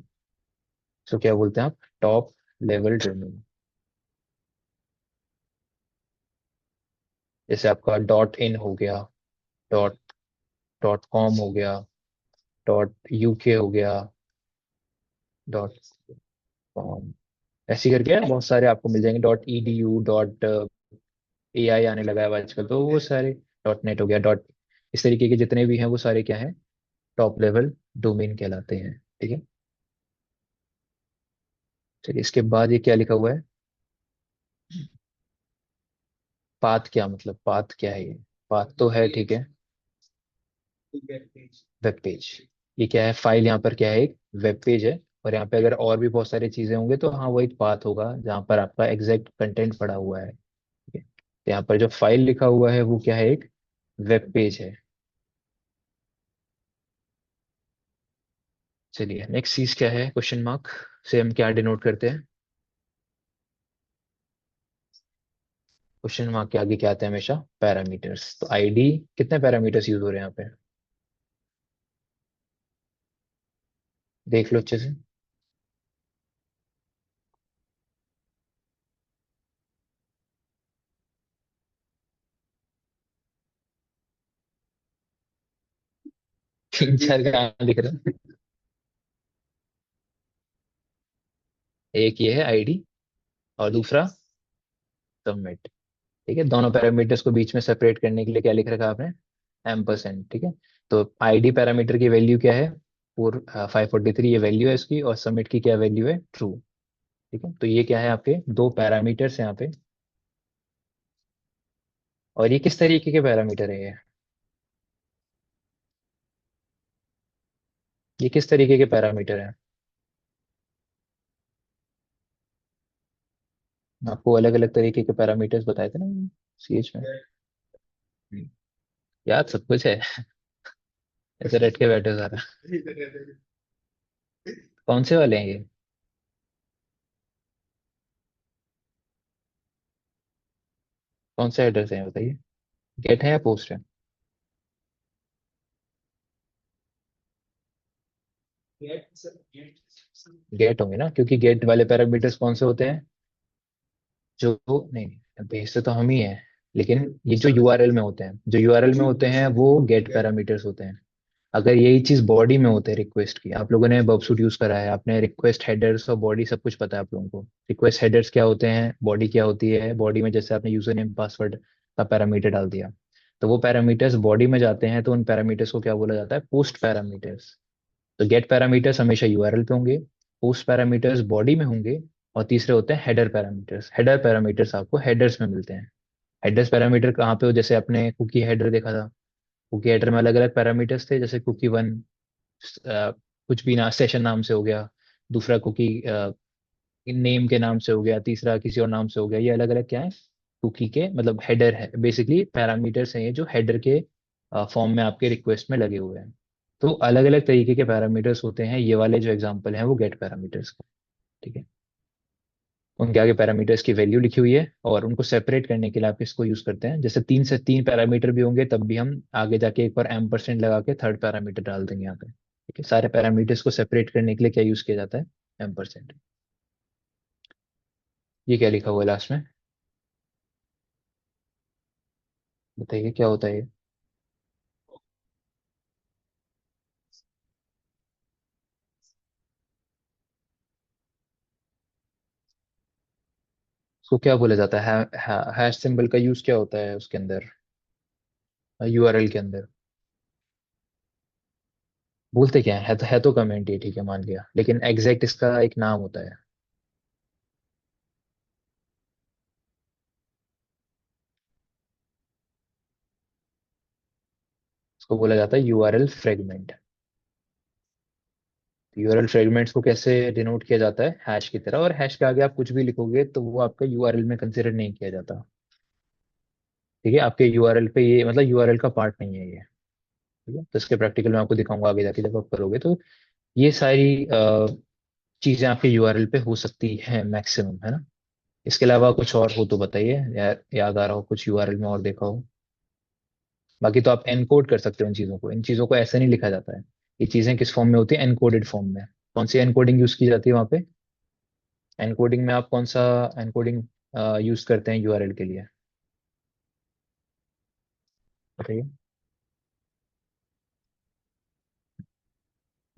[SPEAKER 1] इसको क्या बोलते हैं आप, टॉप लेवल डोमेन। जैसे आपका .in हो गया, डॉट .com हो गया, .UK हो गया, .com, ऐसे करके बहुत सारे आपको मिल जाएंगे, .edu, AI आने लगा है आजकल, तो वो सारे .NET हो गया, इस तरीके के जितने भी हैं वो सारे क्या हैं, टॉप लेवल डोमेन कहलाते हैं। ठीक है, चलिए इसके बाद ये क्या लिखा हुआ है, पाथ। क्या मतलब, पाथ क्या है ये, पाथ तो है, ठीक है, वेब पेज। ये क्या है, फाइल यहाँ पर क्या है, एक वेब पेज है। और यहाँ पे अगर और भी बहुत सारी चीजें होंगे तो हाँ वो एक पाथ होगा जहाँ पर आपका एग्जैक्ट कंटेंट पड़ा हुआ है। ठीक है, तो यहाँ पर जो फाइल लिखा हुआ है वो क्या है, एक वेब पेज है। चलिए नेक्स्ट चीज क्या है, क्वेश्चन मार्क से हम क्या डिनोट करते हैं। क्वेश्चन मार्क के आगे क्या आता है हमेशा, पैरामीटर्स। तो ID, कितने पैरामीटर्स यूज हो रहे हैं यहाँ पे, देख लो अच्छे से। 3 4 कहाँ दिख रहा है, एक ये है ID, और दूसरा सबमिट। ठीक है, दोनों पैरामीटर्स को बीच में सेपरेट करने के लिए क्या लिख रखा है आपने, %। ठीक है, तो ID पैरामीटर की वैल्यू क्या है, 543 ये वैल्यू है इसकी, और सबमिट की क्या वैल्यू है, ट्रू। ठीक है, तो ये क्या है, आपके दो पैरामीटर्स हैं यहाँ पे। और ये किस तरीके के पैरामीटर है ये किस तरीके के पैरामीटर है, आपको अलग अलग तरीके के पैरामीटर्स बताए थे ना CH में। हम्म, याद सब कुछ है, ऐसे रट के बैठे हो सारा। कौन से वाले हैं ये, कौन से एड्रेस हैं बताइए, गेट है या पोस्ट है। गेट होंगे ना, क्योंकि गेट वाले पैरामीटर्स कौन से होते हैं, जो नहीं नहीं, भेजते तो हम ही हैं। लेकिन ये जो यूआरएल में होते हैं, जो यूआरएल में होते हैं वो गेट पैरामीटर्स होते हैं। अगर यही चीज बॉडी में होते हैं रिक्वेस्ट की, आप लोगों ने बबसूट यूज करा है, आपने रिक्वेस्ट हेडर्स और बॉडी सब कुछ पता है आप लोगों को। रिक्वेस्ट हेडर्स क्या होते हैं, बॉडी क्या होती है। बॉडी में जैसे आपने यूजर नेम पासवर्ड का पैरामीटर डाल दिया, तो वो पैरामीटर्स बॉडी में जाते हैं, तो उन पैरामीटर्स को क्या बोला जाता है, पोस्ट पैरामीटर्स। तो गेट पैरामीटर्स हमेशा यूआरएल पे होंगे, पोस्ट पैरामीटर्स बॉडी में होंगे, और तीसरे होते हैं हेडर पैरामीटर्स। हेडर पैरामीटर्स आपको हेडर्स में मिलते हैं। हेडर्स पैरामीटर कहाँ पे हो, जैसे आपने कुकी हेडर देखा था, कुकी हेडर में अलग अलग पैरामीटर्स थे, जैसे कुकी वन कुछ भी ना सेशन नाम से हो गया, दूसरा कुकी नेम के नाम से हो गया, तीसरा किसी और नाम से हो गया। ये अलग अलग क्या है, कुकी के मतलब हेडर है, बेसिकली पैरामीटर्स हैं ये जो हेडर के फॉर्म में आपके रिक्वेस्ट में लगे हुए हैं। तो अलग अलग तरीके के पैरामीटर्स होते हैं, ये वाले जो एग्जांपल हैं वो गेट पैरामीटर्स का। ठीक है, उनके आगे पैरामीटर्स की वैल्यू लिखी हुई है, और उनको सेपरेट करने के लिए आप इसको यूज करते हैं। जैसे 3 से 3 पैरामीटर भी होंगे तब भी हम आगे जाके एक बार एम% लगा के थर्ड पैरामीटर डाल देंगे यहाँ पे। ठीक है, सारे पैरामीटर्स को सेपरेट करने के लिए क्या यूज किया जाता है, एम%। ये क्या लिखा हुआ है लास्ट में, बताइए क्या होता है ये। उसको क्या बोला जाता है, हैश सिंबल का यूज क्या होता है उसके अंदर, यूआरएल के अंदर। बोलते क्या है तो कमेंट, ये ठीक है मान लिया, लेकिन एग्जैक्ट इसका एक नाम होता है। उसको बोला जाता है यूआरएल फ्रेगमेंट। यूआरएल फ्रेगमेंट्स को कैसे डिनोट किया जाता है, हैश की तरह, और हैश के आगे आप कुछ भी लिखोगे तो वो आपका यूआरएल में कंसिडर नहीं किया जाता। ठीक है, आपके यूआरएल पे ये मतलब यूआरएल का पार्ट नहीं है ये। ठीक है, तो इसके प्रैक्टिकल में आपको दिखाऊंगा आगे जाके जब आप करोगे तो। ये सारी चीजें आपके यूआरएल पे हो सकती है मैक्सिमम, है ना। इसके अलावा कुछ और हो तो बताइए, याद आ रहा हो कुछ यूआरएल में और देखा हो। बाकी तो आप एनकोड कर सकते हो इन चीजों को, इन चीजों को ऐसे नहीं लिखा जाता है। ये चीजें किस फॉर्म में होती है, एनकोडेड फॉर्म में। कौन सी एनकोडिंग यूज की जाती है वहां पे, एनकोडिंग में आप कौन सा एनकोडिंग यूज करते हैं यूआरएल के लिए, बताइए।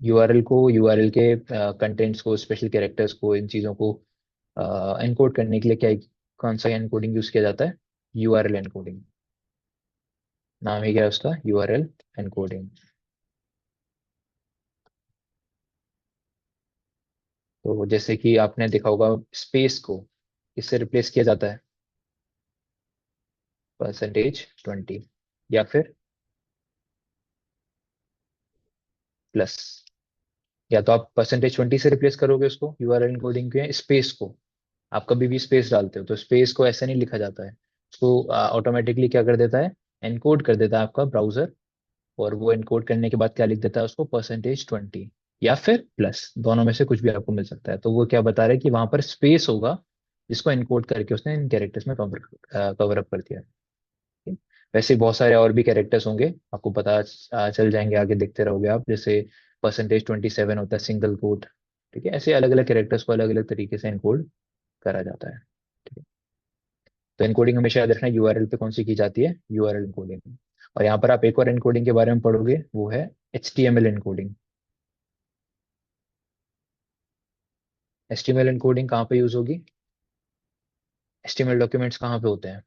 [SPEAKER 1] यूआरएल को, यूआरएल के कंटेंट्स को, स्पेशल कैरेक्टर्स को, इन चीजों को एनकोड करने के लिए क्या, कौन सा एनकोडिंग यूज किया जाता है, यूआरएल एनकोडिंग। नाम ही क्या है उसका, यूआरएल एनकोडिंग। तो जैसे कि आपने देखा होगा, स्पेस को किससे रिप्लेस किया जाता है, %20, या फिर प्लस। या तो आप %20 से रिप्लेस करोगे उसको यूआरएल एनकोडिंग के स्पेस को। आप कभी भी स्पेस डालते हो तो स्पेस को ऐसे नहीं लिखा जाता है, उसको ऑटोमेटिकली क्या कर देता है, एनकोड कर देता है आपका ब्राउजर। और वो एनकोड करने के बाद क्या लिख देता है उसको, %20, या फिर प्लस, दोनों में से कुछ भी आपको मिल सकता है। तो वो क्या बता रहा है कि वहां पर स्पेस होगा, जिसको एनकोड करके उसने इन कैरेक्टर्स में कवर अप कर दिया है। ठीक है? वैसे बहुत सारे और भी कैरेक्टर्स होंगे, आपको पता चल जाएंगे, आगे देखते रहोगे आप। जैसे %27 होता है सिंगल कोट। ठीक है, ऐसे अलग अलग कैरेक्टर्स को अलग अलग तरीके से एनकोड करा जाता है। ठीक है, तो एनकोडिंग हमेशा याद रखना, यूआरएल पे कौन सी की जाती है, यूआरएल एनकोडिंग। और यहाँ पर आप एक और एनकोडिंग के बारे में पढ़ोगे, वो है HTML एनकोडिंग। HTML एनकोडिंग कहाँ पे यूज होगी, HTML डॉक्यूमेंट्स कहाँ पे होते हैं,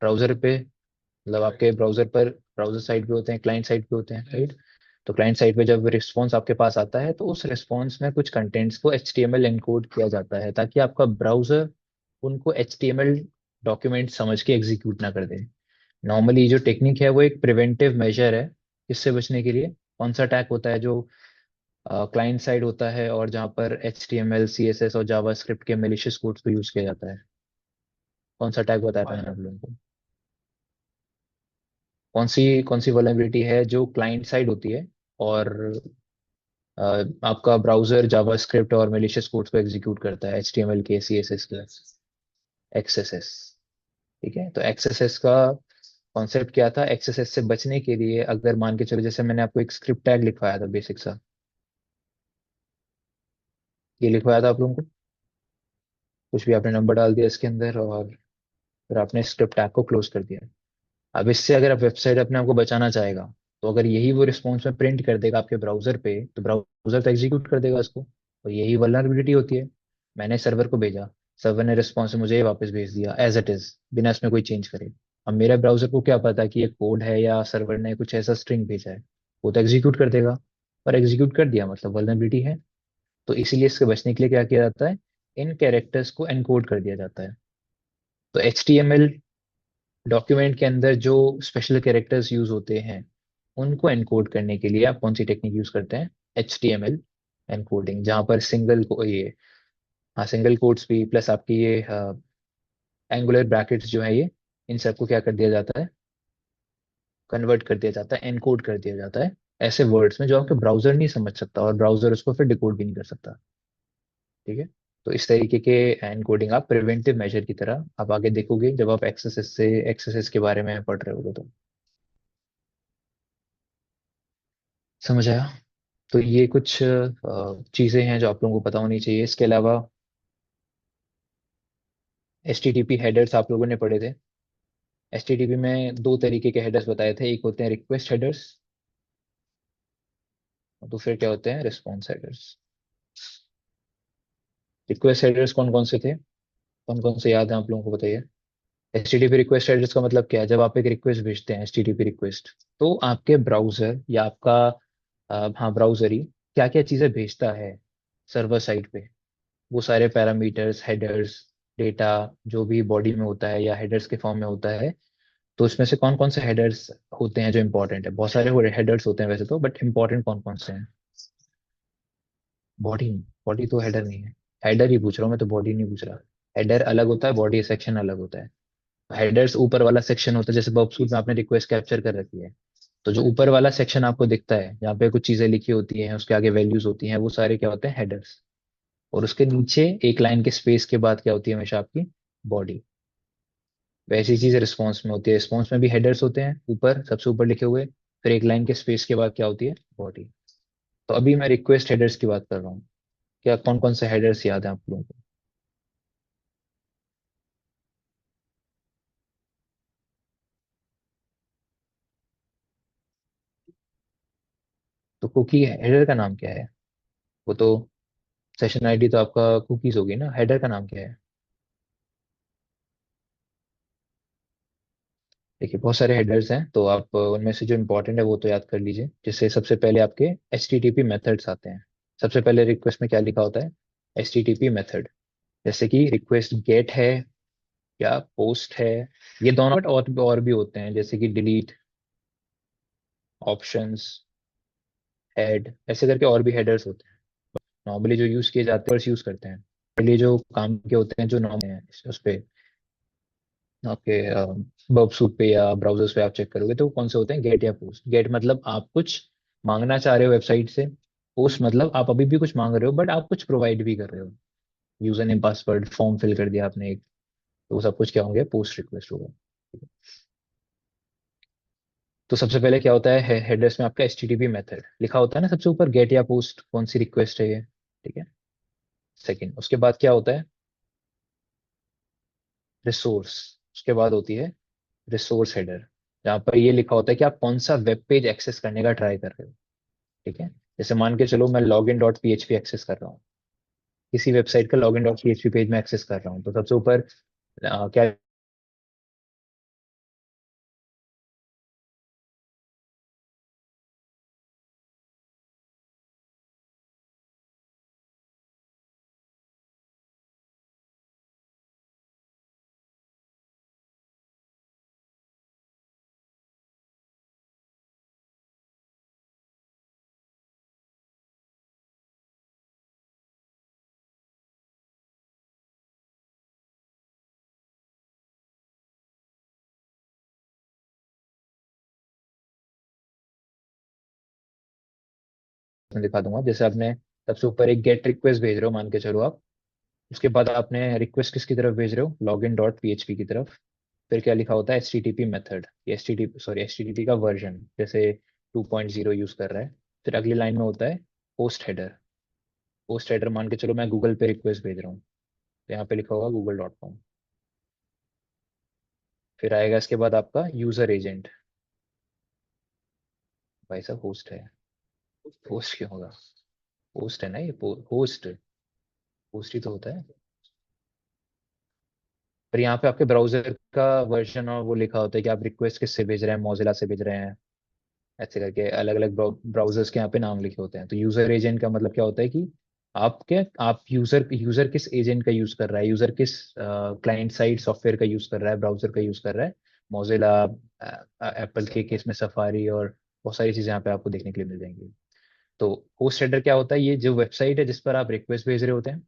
[SPEAKER 1] ब्राउजर पे। मतलब आपके ब्राउजर पर, ब्राउजर साइड पे होते हैं, क्लाइंट साइड पे होते हैं, राइट। तो क्लाइंट साइड पे जब रिस्पॉन्स आपके पास आता है, तो उस रिस्पॉन्स में कुछ कंटेंट्स को HTML एनकोड किया जाता है, ताकि आपका ब्राउजर उनको HTML डॉक्यूमेंट समझ के एग्जीक्यूट ना कर दे। नॉर्मली जो टेक्निक है वो एक प्रिवेंटिव मेजर है, इससे बचने के लिए। कौन सा अटैक होता है, जो क्लाइंट साइड होता है और जहाँ पर HTML CSS और जावास्क्रिप्ट के मेलिशियस कोड्स को यूज किया जाता है। कौन सा अटैक बताया था मैंने आप लोगों को, कौन सी वल्नरेबिलिटी है जो क्लाइंट साइड होती है, और अ, आपका ब्राउजर जावास्क्रिप्ट और मेलिशियस कोड्स को एग्जीक्यूट करता है, HTML के CSS के, XSS। ठीक है, तो XSS का कॉन्सेप्ट क्या था, XSS से बचने के लिए अगर मान के चलो, जैसे मैंने आपको एक स्क्रिप्ट टैग लिखवाया था बेसिक सा, ये लिखवाया था आप लोगों को, कुछ भी आपने नंबर डाल दिया इसके अंदर, और फिर आपने स्क्रिप्ट टैग को क्लोज कर दिया। अब इससे अगर आप वेबसाइट अपने आप को बचाना चाहेगा, तो अगर यही वो रिस्पॉन्स में प्रिंट कर देगा आपके ब्राउजर पे, तो ब्राउजर तो एग्जीक्यूट कर देगा इसको। और यही वल्नरेबिलिटी होती है। मैंने सर्वर को भेजा, सर्वर ने रिस्पॉन्स मुझे ये वापस भेज दिया एज इट इज, बिना इसमें कोई चेंज करे। अब मेरे ब्राउजर को क्या पता कि ये कोड है या सर्वर ने कुछ ऐसा स्ट्रिंग भेजा है। वो तो एग्जीक्यूट कर देगा। और एग्जीक्यूट कर दिया मतलब वल्नरेबिलिटी है। तो इसीलिए इसके बचने के लिए क्या किया जाता है, इन कैरेक्टर्स को एनकोड कर दिया जाता है। तो HTML डॉक्यूमेंट के अंदर जो स्पेशल कैरेक्टर्स यूज होते हैं, उनको एनकोड करने के लिए आप कौन सी टेक्निक यूज करते हैं, HTML एनकोडिंग, जहां पर सिंगल को ये, हाँ सिंगल कोट्स भी प्लस आपकी ये एंगुलर ब्रैकेट्स जो है ये, इन सबको क्या कर दिया जाता है, कन्वर्ट कर दिया जाता है, एनकोड कर दिया जाता है ऐसे वर्ड्स में जो आपके ब्राउजर नहीं समझ सकता, और ब्राउजर उसको फिर डिकोड भी नहीं कर सकता। ठीक है। तो इस तरीके के एनकोडिंग आप प्रिवेंटिव मेजर की तरह आप आगे देखोगे जब आप एक्सेसेस के बारे में पढ़ रहे होगे तो। समझ आया। तो ये कुछ चीजें हैं जो आप लोगों को पता होनी चाहिए। इसके अलावा HTTP हेडर्स आप लोगों ने पढ़े थे। HTTP में दो तरीके के हेडर्स बताए थे, एक होते हैं रिक्वेस्ट हेडर्स, और दूसरे क्या होते हैं, रिस्पॉन्स हेडर्स। रिक्वेस्ट हेडर्स कौन कौन से थे, कौन कौन से याद है आप लोगों को, बताइए। HTTP रिक्वेस्ट एड्रेस का मतलब क्या है, जब आप एक रिक्वेस्ट भेजते हैं HTTP रिक्वेस्ट, तो आपके ब्राउजर या आपका हाँ ब्राउजर ही क्या क्या चीजें भेजता है सर्वर साइड पे, वो सारे पैरामीटर्स, हेडर्स, डेटा जो भी बॉडी में होता है या हेडर्स के फॉर्म में होता है। तो इसमें से कौन कौन से हेडर्स होते हैं जो इंपॉर्टेंट है, बहुत सारे हेडर्स होते हैं वैसे तो, बट इंपॉर्टेंट कौन कौन से हैं। बॉडी, बॉडी तो हेडर नहीं है। हेडर ही पूछ रहा हूँ मैं तो, बॉडी नहीं पूछ रहा। हेडर अलग होता है, बॉडी सेक्शन अलग होता है। हेडर्स ऊपर वाला सेक्शन होता है, जैसे बॉक्सूट में आपने रिक्वेस्ट कैप्चर कर रखी है, तो जो ऊपर वाला सेक्शन आपको दिखता है जहाँ पे कुछ चीजें लिखी होती हैं, उसके आगे वैल्यूज होती हैं, वो सारे क्या होते हैं, हेडर्स। और उसके नीचे एक लाइन के स्पेस के बाद क्या होती है हमेशा, आपकी बॉडी। वैसी चीज रिस्पॉन्स में होती है, रिस्पॉन्स में भी हेडर्स होते हैं ऊपर, सबसे ऊपर लिखे हुए, फिर एक लाइन के स्पेस के बाद क्या होती है, बॉडी। तो अभी मैं रिक्वेस्ट हेडर्स की बात कर रहा हूँ। क्या कौन कौन से हेडर्स याद है आप लोगों को। तो कुकी हेडर का नाम क्या है, वो तो सेशन आईडी तो आपका कुकीज होगी ना, हेडर का नाम क्या है। देखिए बहुत सारे हेडर्स हैं, तो आप उनमें से जो इंपॉर्टेंट है वो तो याद कर लीजिए। जैसे सबसे पहले आपके HTTP मेथड्स आते हैं। सबसे पहले रिक्वेस्ट में क्या लिखा होता है, HTTP मेथड। जैसे कि रिक्वेस्ट गेट है या पोस्ट है, ये दोनों, बट और भी होते हैं जैसे कि डिलीट, ऑप्शंस, हेड, ऐसे करके और भी हेडर्स होते हैं। नॉर्मली जो यूज किए जाते हैं, यूज करते हैं के लिए, जो काम के होते हैं, जो नॉर्मल हैं उस पे आपके बब सूट पे या ब्राउजर्स पे आप चेक करोगे तो कौन से होते हैं, गेट या पोस्ट। गेट मतलब आप कुछ मांगना चाह रहे हो वेबसाइट से, पोस्ट मतलब आप अभी भी कुछ मांग रहे हो बट आप कुछ प्रोवाइड भी कर रहे हो। User name password form fill कर दिया आपने एक, तो वो सब कुछ क्या होंगे, पोस्ट रिक्वेस्ट होगा। तो सबसे पहले क्या होता है, हेडर्स में आपका HTTP मेथड लिखा होता है ना सबसे ऊपर, गेट या पोस्ट कौन सी रिक्वेस्ट है ये। ठीक है। सेकंड, उसके बाद क्या होता है, रिसोर्स। उसके बाद होती है रिसोर्स हेडर, जहाँ पर ये लिखा होता है कि आप कौन सा वेब पेज एक्सेस करने का ट्राई कर रहे हो। ठीक है। जैसे मान के चलो मैं log in dot PHP access कर रहा हूँ, किसी वेबसाइट का log in dot PHP page में एक्सेस कर रहा हूँ, तो सबसे ऊपर क्या मैं दिखा दूंगा। जैसे आपने सबसे ऊपर एक गेट रिक्वेस्ट भेज रहे हो मान के चलो आप, उसके बाद आपने रिक्वेस्ट किसकी तरफ भेज रहे हो, लॉग इन डॉट PHP की तरफ। फिर क्या लिखा होता है, HTTP मेथड, ये HTTP का वर्जन जैसे 2.0 यूज कर रहा है। फिर अगली लाइन में होता है पोस्ट हेडर। पोस्ट हेडर मान के चलो मैं गूगल पे रिक्वेस्ट भेज रहा हूँ, तो यहाँ पे लिखा होगा google.com। फिर आएगा इसके बाद आपका यूजर एजेंट। भाई साहब होस्ट है। होस्ट क्यों होगा? होस्ट है ना ये, होस्ट। होस्ट ही तो होता है। पर यहाँ पे आपके ब्राउजर का वर्जन और वो लिखा होता है कि आप रिक्वेस्ट किससे भेज रहे हैं, मोजिला से भेज रहे हैं, ऐसे करके अलग अलग ब्राउजर्स के यहाँ पे नाम लिखे होते हैं। तो यूजर एजेंट का मतलब क्या होता है कि आप यूजर यूजर किस एजेंट का यूज कर रहा है, यूजर किस क्लाइंट साइड सॉफ्टवेयर का यूज कर रहा है, ब्राउजर का यूज कर रहा है। मोजिला, एप्पल के केस में सफारी, और बहुत सारी चीजें यहाँ पे आपको देखने के लिए मिल जाएंगी। तो होस्ट हेडर क्या होता है? ये जो वेबसाइट है जिस पर आप रिक्वेस्ट भेज रहे होते हैं,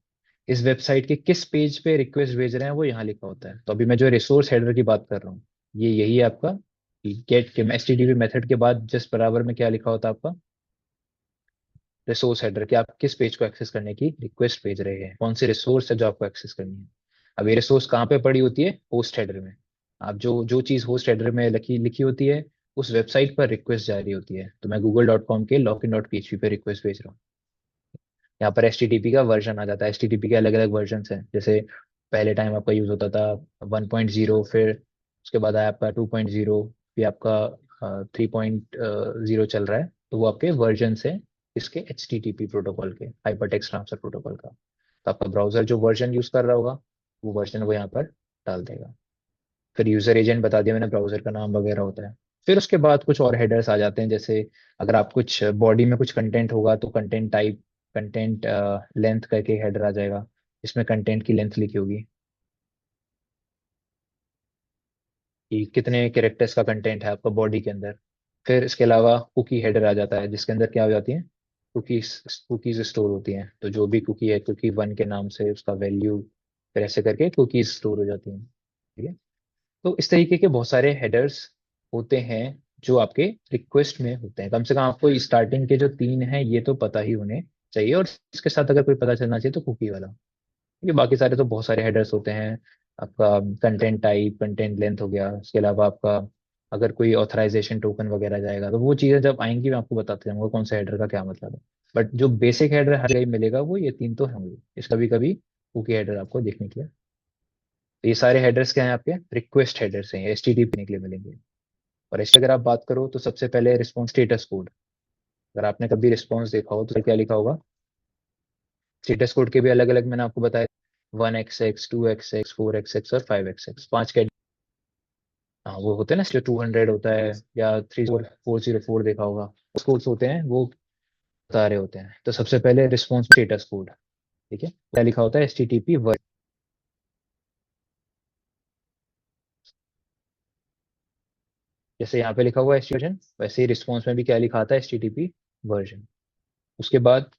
[SPEAKER 1] इस वेबसाइट के किस पेज पे रिक्वेस्ट भेज रहे हैं वो यहाँ लिखा होता है। तो अभी मैं जो रिसोर्स हेडर की बात कर रहा हूँ, ये यही है आपका गेट के एचटीटीपी मेथड के बाद जस्ट बराबर में क्या लिखा होता है आपका? रिसोर्स हेडर, कि आप किस पेज को एक्सेस करने की रिक्वेस्ट भेज रहे हैं, कौन सी रिसोर्स है जो आपको एक्सेस करनी है। अब ये रिसोर्स कहाँ पे पड़ी होती है? होस्ट हेडर में। आप जो जो चीज होस्ट हेडर में लिखी लिखी होती है, उस वेबसाइट पर रिक्वेस्ट जारी होती है। तो मैं google.com के login.php पे रिक्वेस्ट भेज रहा हूँ। यहाँ पर एच का वर्जन आ जाता है। एच के अलग अलग वर्जन हैं। जैसे पहले टाइम आपका यूज होता था 1.0, फिर उसके बाद आया आपका 2.0, फिर आपका 3.0 चल रहा है। तो वो आपके वर्जन है इसके एच प्रोटोकॉल के, हाइपर टेक्स्ट ट्रांसफर प्रोटोकॉल का। तो आपका ब्राउजर जो वर्जन यूज कर रहा होगा, वो वर्जन वो यहाँ पर डाल देगा। फिर यूजर एजेंट बता दिया मैंने, ब्राउजर का नाम वगैरह होता है। फिर उसके बाद कुछ और हेडर्स आ जाते हैं, जैसे अगर आप कुछ बॉडी में कुछ कंटेंट होगा तो कंटेंट टाइप, कंटेंट लेंथ करके हेडर आ जाएगा, इसमें कंटेंट की लेंथ लिखी होगी कि कितने कैरेक्टर्स का कंटेंट है आपका बॉडी के अंदर। फिर इसके अलावा कुकी हेडर आ जाता है, जिसके अंदर क्या हो जाती है? कुकीज कुकीज स्टोर होती हैं। तो जो भी कुकी है, कुकी 1 के नाम से उसका वैल्यू, फिर ऐसे करके कुकीज स्टोर हो जाती हैं। ठीक है। तो इस तरीके के बहुत सारे हेडर्स होते हैं जो आपके रिक्वेस्ट में होते हैं। कम से कम आपको स्टार्टिंग के जो 3 हैं ये तो पता ही होने चाहिए, और इसके साथ अगर कोई पता चलना चाहिए तो कुकी वाला। ये बाकी सारे तो बहुत सारे हेडर्स होते हैं। आपका कंटेंट टाइप, कंटेंट लेंथ हो गया, इसके अलावा आपका अगर कोई ऑथराइजेशन टोकन वगैरह जाएगा तो वो चीज़ें जब आएंगी मैं आपको बताते जाऊंगा कौन सा हेडर का क्या मतलब है। बट जो बेसिक हेडर हर जगह मिलेगा वो ये 3 तो होंगे। इस कभी कभी कुकी हेडर आपको देखने के लिए। तो ये सारे हेडर्स क्या हैं? आपके रिक्वेस्ट हेडर्स हैं, एच टी के लिए मिलेंगे। और इस अगर आप बात करो तो सबसे पहले रिस्पॉन्स स्टेटस कोड। अगर आपने कभी रिस्पॉन्स देखा हो तो क्या लिखा होगा? स्टेटस कोड के भी अलग अलग मैंने आपको बताया, 1xx, 2xx, 4xx और 5xx, 5 के। हाँ वो होते हैं ना, जो 200 होता है, या 34404 देखा होगा, उस कोड्स होते हैं वो बता रहे होते हैं। तो सबसे पहले रिस्पॉन्स स्टेटस कोड। ठीक है, क्या लिखा होता है? H T T P version. जैसे यहाँ पे लिखा हुआ है एच वर्जन, वैसे ही रिस्पॉन्स में भी क्या लिखा आता है? H T T P version. उसके बाद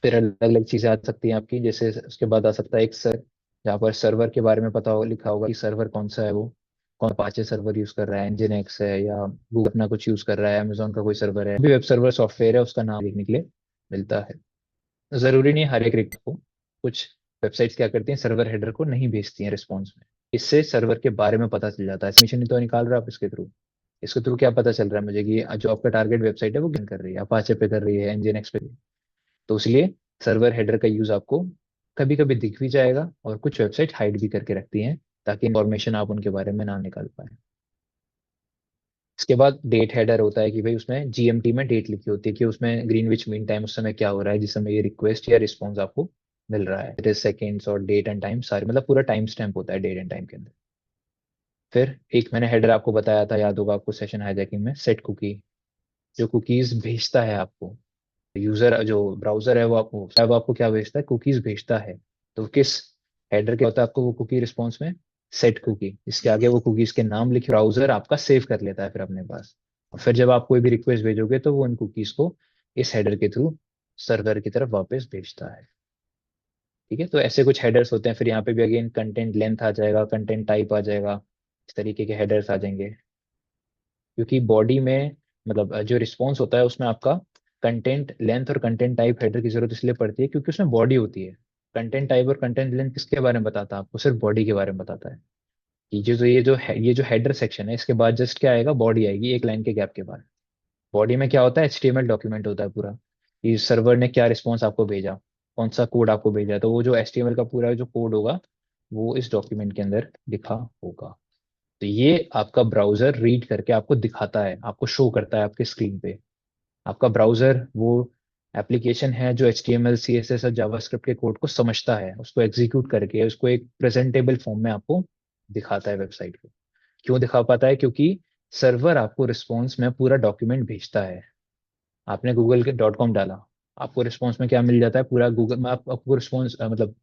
[SPEAKER 1] फिर अलग अलग चीजें आ सकती हैं आपकी, जैसे उसके बाद आ सकता है एक सर, जहाँ पर सर्वर के बारे में पता हो, लिखा होगा कि सर्वर कौन सा है, वो कौन अपाचे सर्वर यूज कर रहा है, एनजिन एक्स है, या गूगल अपना कुछ यूज कर रहा है, अमेजोन का कोई सर्वर है, भी वेब सर्वर सॉफ्टवेयर है उसका नाम लिखने के लिए मिलता है। जरूरी नहीं है हर एक रिक्वेस्ट को। कुछ वेबसाइट्स क्या करती हैं, सर्वर हेडर को नहीं भेजती हैं रिस्पॉन्स में। इससे सर्वर के बारे में पता चल जाता है। मिशन तो निकाल रहा है आप इसके थ्रू। इसके थ्रू क्या पता चल रहा है मुझे कि जो आपका टारगेट वेबसाइट है वो गेन कर रही है, अपाचे पे कर रही है, एनजिन एक्स पे। तो इसलिए सर्वर हेडर का यूज आपको कभी कभी दिख भी जाएगा, और कुछ वेबसाइट हाइड भी करके रखती हैं ताकि इंफॉर्मेशन आप उनके बारे में ना निकाल पाए। इसके बाद डेट हेडर होता है कि भाई उसमें जीएमटी में डेट लिखी होती है, कि उसमें ग्रीनविच मीन टाइम उस समय क्या हो रहा है जिस समय ये रिक्वेस्ट या रिस्पॉन्स आपको मिल रहा है। इट इज सेकेंड्स और डेट एंड टाइम सारे, मतलब पूरा टाइम स्टैम्प होता है डेट एंड टाइम के अंदर। फिर एक मैंने हेडर आपको बताया था, याद होगा आपको सेशन हाईजैकिंग में, सेट कुकी। जो कुकीज भेजता है आपको यूजर, जो ब्राउजर है वो आपको क्या भेजता है? कुकीज भेजता है। तो किस हेडर के होता है आपको वो कुकी रिस्पॉन्स में? Set cookie. इसके आगे वो कुकीज के नाम लिखे ब्राउजर आपका सेव कर लेता है फिर अपने पास। और फिर जब आप कोई भी रिक्वेस्ट भेजोगे तो वो उन कुकीज को इस हेडर के थ्रू सर्वर की तरफ वापस भेजता है। ठीक है, तो ऐसे कुछ हेडर्स होते हैं। फिर यहाँ पे भी अगेन कंटेंट लेंथ आ जाएगा, कंटेंट टाइप आ जाएगा, इस तरीके के हेडर्स आ जाएंगे। क्योंकि बॉडी में, मतलब जो रिस्पॉन्स होता है उसमें आपका कंटेंट लेंथ और कंटेंट टाइप हेडर की जरूरत इसलिए पड़ती है क्योंकि उसमें बॉडी होती है। कंटेंट टाइप और कंटेंट लेंथ किसके बारे में बताता है? आपको सिर्फ बॉडी के बारे में बताता है। कि ये जो हेडर सेक्शन है, इसके बाद जस्ट क्या आएगा? बॉडी आएगी एक लाइन के गैप के बाद। बॉडी में क्या होता है? एचटीएमएल डॉक्यूमेंट होता है पूरा, कि सर्वर ने क्या रिस्पॉन्स आपको भेजा, कौन सा कोड आपको भेजा है। तो वो जो एचटीएमएल का पूरा जो कोड होगा वो इस डॉक्यूमेंट के अंदर लिखा होगा। तो ये आपका ब्राउजर रीड करके आपको दिखाता है, आपको शो करता है आपके स्क्रीन पे। आपका ब्राउजर वो एप्लीकेशन है जो HTML CSS और जावास्क्रिप्ट के कोड को समझता है, उसको एग्जीक्यूट करके उसको एक प्रेजेंटेबल फॉर्म में आपको दिखाता है वेबसाइट को। क्यों दिखा पाता है? क्योंकि सर्वर आपको रिस्पॉन्स में पूरा डॉक्यूमेंट भेजता है। आपने गूगल के .com डाला, आपको रिस्पॉन्स में क्या मिल जाता है? पूरा गूगल में आपको रिस्पॉन्स मतलब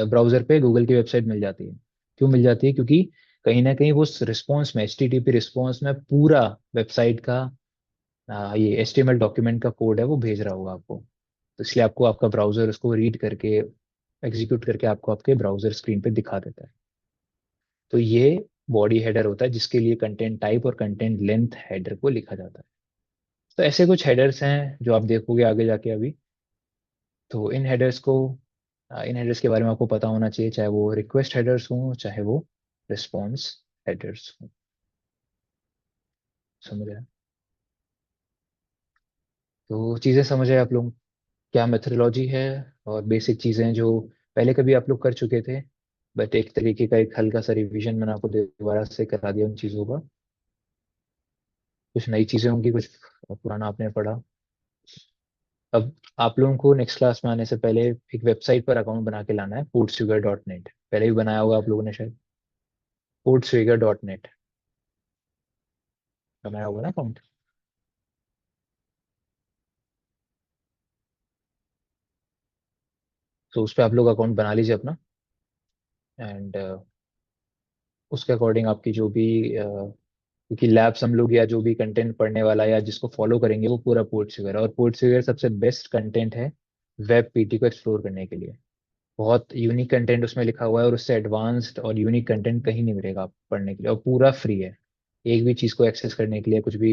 [SPEAKER 1] ब्राउजर पे गूगल की वेबसाइट मिल जाती है। क्यों मिल जाती है? क्योंकि कहीं ना कहीं वो रिस्पॉन्स में, HTTP रिस्पॉन्स में पूरा वेबसाइट का ये HTML डॉक्यूमेंट का कोड है वो भेज रहा होगा आपको। तो इसलिए आपको आपका ब्राउजर उसको रीड करके एग्जीक्यूट करके आपको आपके ब्राउजर स्क्रीन पे दिखा देता है। तो ये बॉडी हेडर होता है जिसके लिए कंटेंट टाइप और कंटेंट लेंथ हेडर को लिखा जाता है। तो ऐसे कुछ हेडर्स हैं जो आप देखोगे आगे जाके अभी। तो इन हेडर्स के बारे में आपको पता होना चाहिए, चाहे वो रिक्वेस्ट हेडर्स हों चाहे वो रिस्पॉन्स हेडर्स हों। समझ रहे हैं? तो चीज़ें समझे आप लोग, क्या मेथोडोलॉजी है और बेसिक चीज़ें जो पहले कभी आप लोग कर चुके थे, बट एक तरीके का एक हल्का सा रिवीजन मैंने आपको दोबारा से करा दिया उन चीज़ों का। कुछ नई चीज़ें होंगी, कुछ पुराना आपने पढ़ा। अब आप लोगों को नेक्स्ट क्लास में आने से पहले एक वेबसाइट पर अकाउंट बना के लाना है, portsugar.net। पहले भी बनाया होगा आप लोगों ने शायद, portsugar.net बनाया होगा ना अकाउंट। तो उस पर आप लोग अकाउंट बना लीजिए अपना। एंड उसके अकॉर्डिंग आपकी जो भी क्योंकि लैब्स हम लोग या जो भी कंटेंट पढ़ने वाला या जिसको फॉलो करेंगे वो पूरा पोर्ट्सुगर है, और पोर्ट्सुगर सबसे बेस्ट कंटेंट है वेब पीटी को एक्सप्लोर करने के लिए। बहुत यूनिक कंटेंट उसमें लिखा हुआ है, और उससे एडवांस्ड और यूनिक कंटेंट कहीं नहीं मिलेगा आपको पढ़ने के लिए, और पूरा फ्री है। एक भी चीज़ को एक्सेस करने के लिए, कुछ भी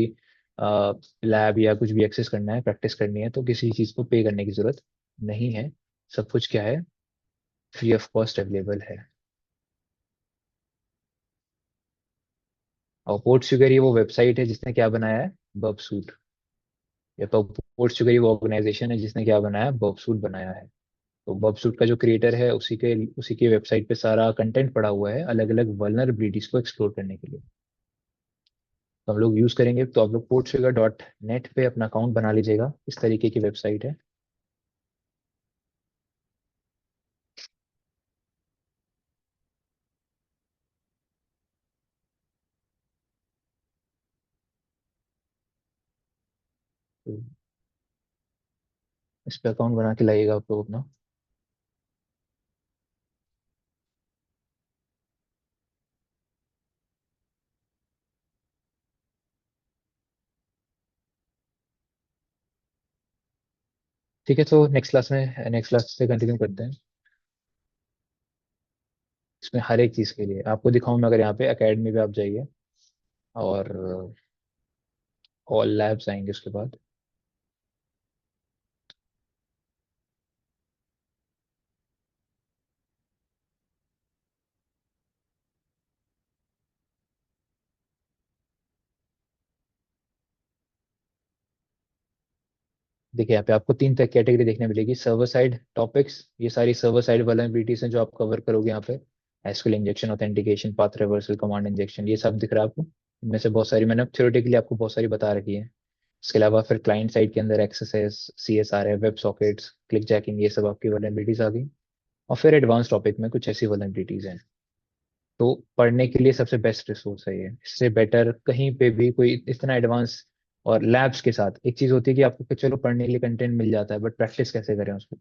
[SPEAKER 1] लैब या कुछ भी एक्सेस करना है, प्रैक्टिस करनी है, तो किसी चीज़ को पे करने की जरूरत नहीं है। सब कुछ क्या है, फ्री ऑफ कॉस्ट अवेलेबल है। और पोर्ट शुगर ये वो वेबसाइट है जिसने क्या बनाया है, बबसूट। या तो पोर्ट शुगर ये वो ऑर्गेनाइजेशन है जिसने क्या बनाया है, बबसूट बनाया है। तो बबसूट का जो क्रिएटर है उसी के वेबसाइट पे सारा कंटेंट पड़ा हुआ है अलग अलग वल्नरेबिलिटीज को एक्सप्लोर करने के लिए। तो हम लोग यूज करेंगे, तो आप लोग portsugar.net पे अपना अकाउंट बना लीजिएगा। इस तरीके की वेबसाइट है। तो इस पे अकाउंट बना के लाइएगा आप लोग अपना। ठीक है, तो नेक्स्ट क्लास से कंटिन्यू करते हैं। इसमें हर एक चीज़ के लिए आपको दिखाऊं मैं, अगर यहाँ पे एकेडमी पे आप जाइए और ऑल लैब्स आएंगे उसके बाद। देखिए यहाँ पे आपको तीन तरह कैटेगरी देखने मिलेगी। सर्वर साइड टॉपिक्स, ये सारी सर्वर साइड वल्नरेबिलिटीज हैं जो आप कवर करोगे यहाँ पे। SQL injection, authentication, path reversal, command injection, ये सब दिख रहा है आपको। इनमें से बहुत सारी मैंने थ्योरेटिकली आपको बहुत सारी बता रखी है। इसके अलावा फिर क्लाइंट साइड के अंदर एक्सएसएस, CSR है, वेब सॉकेट्स, क्लिक जैकिंग, ये सब आपकी वल्नरेबिलिटीज आ गई। और फिर एडवांस टॉपिक में कुछ ऐसी वल्नरेबिलिटीज हैं। तो पढ़ने के लिए सबसे बेस्ट रिसोर्स है ये। इससे बेटर कहीं पे भी कोई इतना एडवांस। और लैब्स के साथ एक चीज होती है कि आपको कि चलो पढ़ने के लिए कंटेंट मिल जाता है, बट प्रैक्टिस कैसे करें उसको?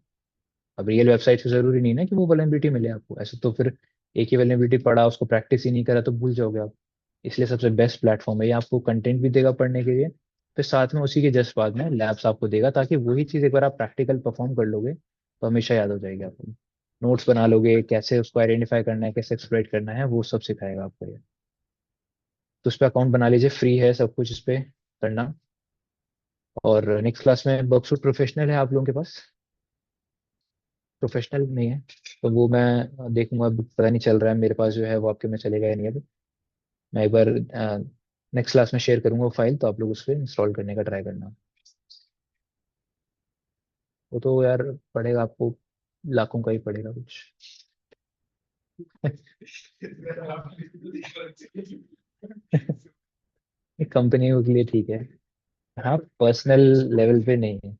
[SPEAKER 1] अब रियल वेबसाइट से जरूरी नहीं ना कि वो वल्नरेबिलिटी मिले आपको, ऐसे तो फिर एक ही वल्नरेबिलिटी पढ़ा, उसको प्रैक्टिस ही नहीं करा तो भूल जाओगे आप। इसलिए सबसे बेस्ट प्लेटफॉर्म है ये। आपको कंटेंट भी देगा पढ़ने के लिए, फिर साथ में उसी के जस्ट बाद में लैब्स आपको देगा, ताकि वही चीज़ एक बार आप प्रैक्टिकल परफॉर्म कर लोगे तो हमेशा याद हो जाएगी आपको। नोट्स बना लोगे, कैसे उसको आइडेंटिफाई करना है, कैसे एक्सप्लोइट करना है, वो सब सिखाएगा आपको ये। तो उस पर अकाउंट बना लीजिए, फ्री है सब कुछ इस पे करना। और नेक्स्ट क्लास में वर्कशॉप प्रोफेशनल है आप लोगों के पास? प्रोफेशनल नहीं है? तो वो मैं देखूंगा, अभी पता नहीं चल रहा है मेरे पास जो है वो आपके में चलेगा या नहीं अभी। मैं एक बार नेक्स्ट क्लास में शेयर करूंगा वो फाइल, तो आप लोग उस पर इंस्टॉल करने का ट्राई करना। वो तो यार पड़ेगा आपको, लाखों का ही पड़ेगा कुछ। कंपनियों के लिए ठीक है। हाँ, पर्सनल लेवल पे नहीं है।